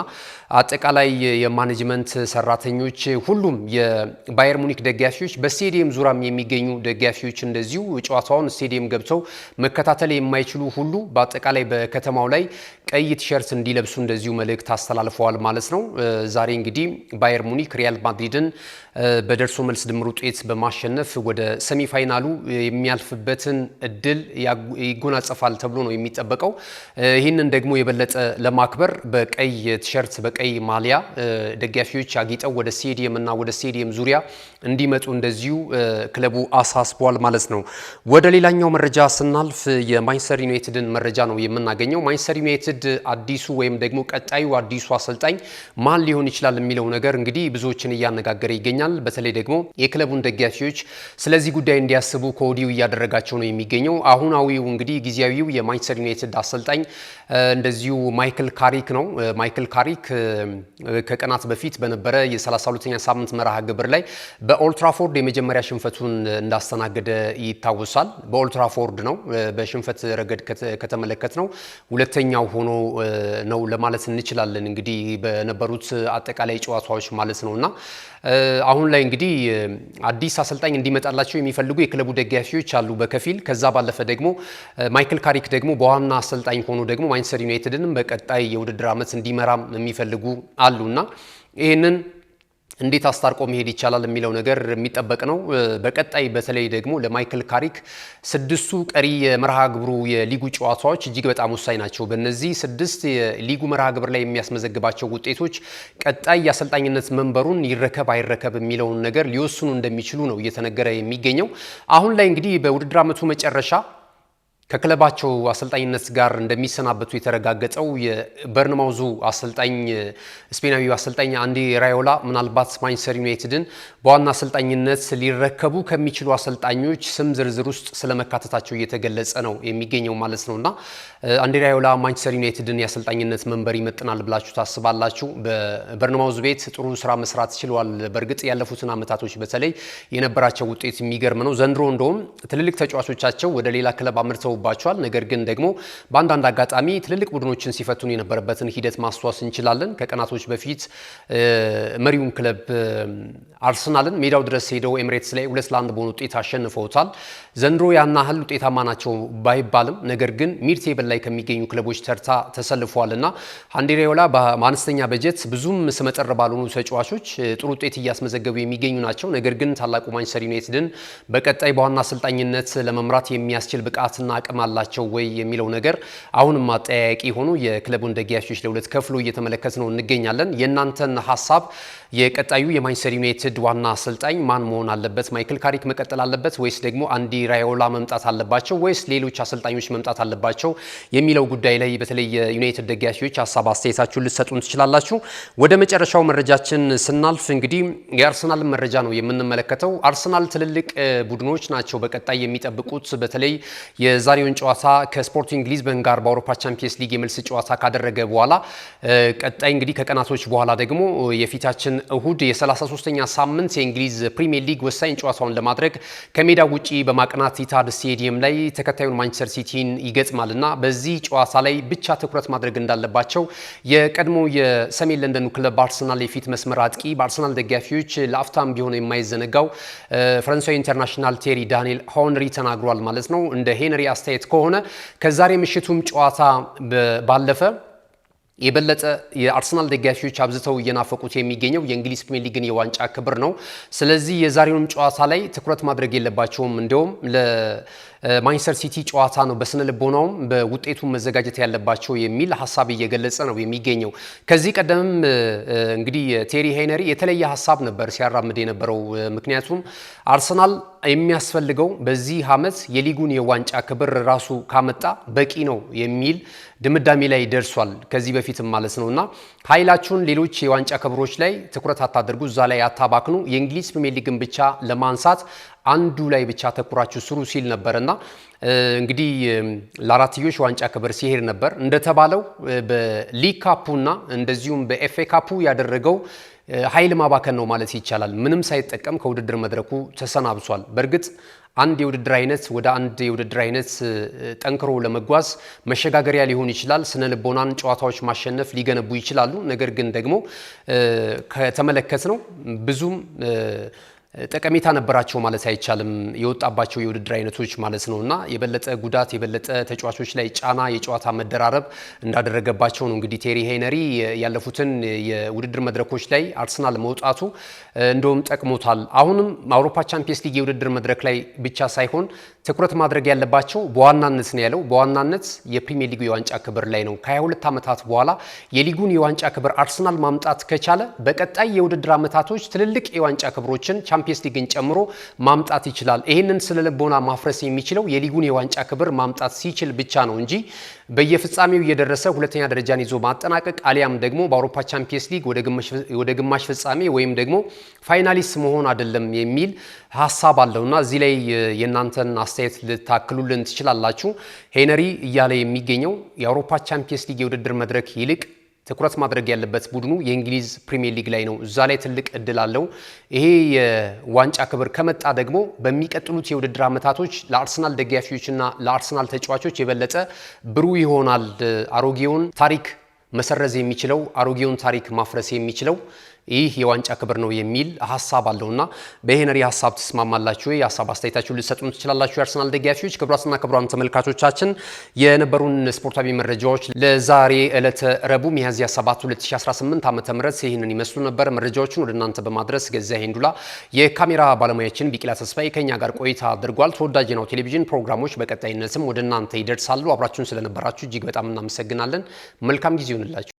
አጠቃላይ የማኔጅመንት ሰራተኞች ሁሉም የባየር ሙኒክ ደጋፊዎች በስቴዲየም ዙሪያም የሚገኙ ደጋፊዎች እንደዚሁ ጨዋታውን ስቴዲየም ገብተው መከታተል የማይችሉ ሁሉ በአጠቃላይ በከተማው ላይ ቀይ ቲሸርት እንዲለብሱ እንደዚሁ መልእክት አስተላልፈዋል ማለት ነው። ዛሬ እንግዲህ ባየር ሙኒክ ሪያል ማድሪድን በደርሶ መልስ ድምር ውጤት በማሸነፍ ወደ ሰሚፋይናሉ የሚያልፍበትን እድል ይጎናጸፋል ተብሎ ነው የሚጠበቀው። ይህንን ደግሞ የበለጠ ለማክበር በቀይ ቲሸርት በቀይ ማሊያ ደጋፊዎች አጊጠው ወደ ስቴዲየም እና ወደ ስቴዲየም ዙሪያ እንዲመጡ እንደዚሁ ክለቡ አሳስቧል ማለት ነው። ወደ ሌላኛው መረጃ ስናልፍ የማንቸስተር ዩናይትድን መረጃ ነው የምናገኘው። ማንቸስተር ዩናይትድ አዲሱ ወይም ደግሞ ቀጣዩ አዲሱ አሰልጣኝ ማን ሊሆን ይችላል የሚለው ነገር እንግዲህ ብዙዎችን እያነጋገረ ይገኛል። በተለይ ደግሞ የክለቡን ደጋፊዎች ስለዚህ ጉዳይ እንዲያስቡ ከወዲሁ እያደረጋቸው ነው የሚገኘው። አሁናዊው እንግዲህ ጊዜያዊው የማንቸስተር ዩናይትድ አሰልጣኝ እንደዚሁ ማይክል ካሪክ ነው። ማይክል ካሪክ ከቀናት በፊት በነበረ የ32ኛ ሳምንት መርሃ ግብር ላይ በኦልትራፎርድ የመጀመሪያ ሽንፈቱን እንዳስተናገደ ይታወሳል። በኦልትራፎርድ ነው በሽንፈት ረገድ ከተመለከት ነው ሁለተኛው ሆኖ ነው ለማለት እንችላለን እንግዲህ በነበሩት አጠቃላይ ጨዋታዎች ማለት ነውና አሁን ላይ እንግዲህ አዲስ አሰልጣኝ እንዲመጣላቸው የሚፈልጉ የክለቡ ደጋፊዎች አሉ በከፊል። ከዛ ባለፈ ደግሞ ማይክል ካሪክ ደግሞ በዋና አሰልጣኝ ሆኖ ደግሞ ማንቸስተር ዩናይትድንም በቀጣይ የውድድር ዓመት እንዲመራም የሚፈልጉ አሉና ይህንን እንዴት አስታርቆ መሄድ ይቻላል የሚለው ነገር የሚጠበቅ ነው። በቀጣይ በተለይ ደግሞ ለማይክል ካሪክ ስድስቱ ቀሪ የመርሃ ግብሩ የሊጉ ጨዋታዎች እጅግ በጣም ወሳኝ ናቸው። በእነዚህ ስድስት የሊጉ መርሃ ግብር ላይ የሚያስመዘግባቸው ውጤቶች ቀጣይ የአሰልጣኝነት መንበሩን ይረከብ አይረከብ የሚለውን ነገር ሊወስኑ እንደሚችሉ ነው እየተነገረ የሚገኘው። አሁን ላይ እንግዲህ በውድድር ዓመቱ መጨረሻ ከክለባቸው አሰልጣኝነት ጋር እንደሚሰናበቱ የተረጋገጠው የበርንማውዙ አሰልጣኝ ስፔናዊው አሰልጣኝ አንዲ ራዮላ ምናልባት ማንቸስተር ዩናይትድን በዋና አሰልጣኝነት ሊረከቡ ከሚችሉ አሰልጣኞች ስም ዝርዝር ውስጥ ስለመካተታቸው እየተገለጸ ነው የሚገኘው ማለት ነውና አንዲ ራዮላ ማንቸስተር ዩናይትድን የአሰልጣኝነት መንበር ይመጥናል ብላችሁ ታስባላችሁ? በበርንማውዝ ቤት ጥሩ ስራ መስራት ችለዋል። በእርግጥ ያለፉትን አመታቶች በተለይ የነበራቸው ውጤት የሚገርም ነው። ዘንድሮ እንደውም ትልልቅ ተጫዋቾቻቸው ወደ ሌላ ክለብ አምርተው ባቸዋል። ነገር ግን ደግሞ በአንዳንድ አጋጣሚ ትልልቅ ቡድኖችን ሲፈትኑ የነበረበትን ሂደት ማስተዋስ እንችላለን። ከቀናቶች በፊት መሪውን ክለብ አርሰናልን ሜዳው ድረስ ሄደው ኤሚሬትስ ላይ 2-1 በሆነ ውጤት አሸንፈውታል። ዘንድሮ ያን ያህል ውጤታማ ናቸው ባይባልም ነገር ግን ሚድ ቴብል ላይ ከሚገኙ ክለቦች ተርታ ተሰልፈዋልና አንዲ ራዮላ በአነስተኛ በጀት ብዙም ስመጥር ባልሆኑ ተጫዋቾች ጥሩ ውጤት እያስመዘገቡ የሚገኙ ናቸው። ነገር ግን ታላቁ ማንቸስተር ዩናይትድን በቀጣይ በዋና አሰልጣኝነት ለመምራት የሚያስችል ብቃትና አቅም አላቸው ወይ የሚለው ነገር አሁንም አጠያያቂ ሆኖ የክለቡን ደጋፊዎች ለሁለት ከፍሎ እየተመለከት ነው እንገኛለን። የእናንተን ሀሳብ የቀጣዩ የማንቸስተር ዩናይትድ ዋና አሰልጣኝ ማን መሆን አለበት? ማይክል ካሪክ መቀጠል አለበት ወይስ ደግሞ አንዲ ራዮላ መምጣት አለባቸው ወይስ ሌሎች አሰልጣኞች መምጣት አለባቸው የሚለው ጉዳይ ላይ በተለይ የዩናይትድ ደጋፊዎች ሀሳብ አስተያየታችሁን ልትሰጡን ትችላላችሁ። ወደ መጨረሻው መረጃችን ስናልፍ እንግዲህ የአርሰናል መረጃ ነው የምንመለከተው። አርሰናል ትልልቅ ቡድኖች ናቸው በቀጣይ የሚጠብቁት። በተለይ የዛሬውን ጨዋታ ከስፖርቲንግ ሊዝበን ጋር በአውሮፓ ቻምፒየንስ ሊግ የመልስ ጨዋታ ካደረገ በኋላ ቀጣይ እንግዲህ ከቀናቶች በኋላ ደግሞ የፊታችን እሁድ የ33ኛ ሳምንት የእንግሊዝ ፕሪሚየር ሊግ ወሳኝ ጨዋታውን ለማድረግ ከሜዳ ውጪ በማቅናት ኢታድ ስቴዲየም ላይ ተከታዩን ማንቸስተር ሲቲን ይገጥማልና በዚህ ጨዋታ ላይ ብቻ ትኩረት ማድረግ እንዳለባቸው የቀድሞ የሰሜን ለንደኑ ክለብ አርሰናል የፊት መስመር አጥቂ በአርሰናል ደጋፊዎች ለአፍታም ቢሆን የማይዘነጋው ፈረንሳዊ ኢንተርናሽናል ቴሪ ዳንኤል ሆንሪ ተናግሯል ማለት ነው። እንደ ሄንሪ አስተያየት ከሆነ ከዛሬ ምሽቱም ጨዋታ ባለፈ የበለጠ የአርሰናል ደጋፊዎች አብዝተው እየናፈቁት የሚገኘው የእንግሊዝ ፕሪሚየር ሊግን የዋንጫ ክብር ነው። ስለዚህ የዛሬውን ጨዋታ ላይ ትኩረት ማድረግ የለባቸውም። እንደውም ለማንቸስተር ሲቲ ጨዋታ ነው በስነ ልቦናውም በውጤቱ መዘጋጀት ያለባቸው የሚል ሐሳብ እየገለጸ ነው የሚገኘው። ከዚህ ቀደምም እንግዲህ ቴሪ ሄነሪ የተለየ ሐሳብ ነበር ሲያራምድ የነበረው። ምክንያቱም አርሰናል የሚያስፈልገው በዚህ ዓመት የሊጉን የዋንጫ ክብር ራሱ ካመጣ በቂ ነው የሚል ድምዳሜ ላይ ደርሷል። ከዚህ በፊትም ማለት ነውና ኃይላችሁን ሌሎች የዋንጫ ክብሮች ላይ ትኩረት አታድርጉ፣ እዛ ላይ አታባክኑ፣ የእንግሊዝ ፕሪሚየር ሊግን ብቻ ለማንሳት አንዱ ላይ ብቻ ተኩራችሁ ስሩ ሲል ነበርና እንግዲህ ለአራትዮሽ ዋንጫ ክብር ሲሄድ ነበር። እንደተባለው በሊግ ካፑና እንደዚሁም በኤፍኤ ካፑ ያደረገው ኃይል ማባከን ነው ማለት ይቻላል። ምንም ሳይጠቀም ከውድድር መድረኩ ተሰናብቷል። በእርግጥ አንድ የውድድር አይነት ወደ አንድ የውድድር አይነት ጠንክሮ ለመጓዝ መሸጋገሪያ ሊሆን ይችላል። ስነ ልቦናን ጨዋታዎች ማሸነፍ ሊገነቡ ይችላሉ። ነገር ግን ደግሞ ከተመለከት ነው ብዙም ጠቀሜታ ነበራቸው ማለት አይቻልም የወጣባቸው የውድድር አይነቶች ማለት ነውና የበለጠ ጉዳት የበለጠ ተጫዋቾች ላይ ጫና የጨዋታ መደራረብ እንዳደረገባቸው ነው። እንግዲህ ቴሪ ሄነሪ ያለፉትን የውድድር መድረኮች ላይ አርሰናል መውጣቱ እንደውም ጠቅሞታል። አሁንም አውሮፓ ቻምፒየንስ ሊግ የውድድር መድረክ ላይ ብቻ ሳይሆን ትኩረት ማድረግ ያለባቸው በዋናነት ነው ያለው በዋናነት የፕሪሚየር ሊጉ የዋንጫ ክብር ላይ ነው። ከ22 ዓመታት በኋላ የሊጉን የዋንጫ ክብር አርሰናል ማምጣት ከቻለ በቀጣይ የውድድር ዓመታቶች ትልልቅ የዋንጫ ክብሮችን ቻምፒየንስ ሊግን ጨምሮ ማምጣት ይችላል። ይሄንን ስለ ልቦና ማፍረስ የሚችለው የሊጉን የዋንጫ ክብር ማምጣት ሲችል ብቻ ነው እንጂ በየፍጻሜው እየደረሰ ሁለተኛ ደረጃን ይዞ ማጠናቀቅ አሊያም ደግሞ በአውሮፓ ቻምፒየንስ ሊግ ወደ ግማሽ ፍጻሜ ወይም ደግሞ ፋይናሊስት መሆን አይደለም የሚል ሐሳብ አለውና እዚህ ላይ የእናንተን አስተያየት ልታክሉልን ትችላላችሁ። ሄነሪ እያለ የሚገኘው የአውሮፓ ቻምፒየንስ ሊግ የውድድር መድረክ ይልቅ ትኩረት ማድረግ ያለበት ቡድኑ የእንግሊዝ ፕሪሚየር ሊግ ላይ ነው። እዛ ላይ ትልቅ እድል አለው። ይሄ የዋንጫ ክብር ከመጣ ደግሞ በሚቀጥሉት የውድድር ዓመታቶች ለአርሰናል ደጋፊዎችና ለአርሰናል ተጫዋቾች የበለጠ ብሩህ ይሆናል። አሮጌውን ታሪክ መሰረዝ የሚችለው አሮጌውን ታሪክ ማፍረስ የሚችለው ይህ የዋንጫ ክብር ነው የሚል ሐሳብ አለውና በሄነሪ ሐሳብ ተስማማላችሁ? የሐሳብ አስተያየታችሁን ልትሰጡን ትችላላችሁ። የአርሰናል ደጋፊዎች ክቡራትና ክቡራን ተመልካቾቻችን የነበሩን ስፖርታዊ መረጃዎች ለዛሬ ዕለተ ረቡዕ ሚያዝያ 7 2018 ዓ.ም ይህንን ይመስሉ ነበር። መረጃዎችን ወደ እናንተ በማድረስ ገዛ ሄንዱላ የካሜራ ባለሙያችን ቢቂላ ተስፋዬ ከኛ ጋር ቆይታ አድርጓል። ተወዳጅ ነው ቴሌቪዥን ፕሮግራሞች በቀጣይነትም ወደ እናንተ ይደርሳሉ። አብራችሁን ስለነበራችሁ እጅግ በጣም እናመሰግናለን። መልካም ጊዜ ይሁንላችሁ።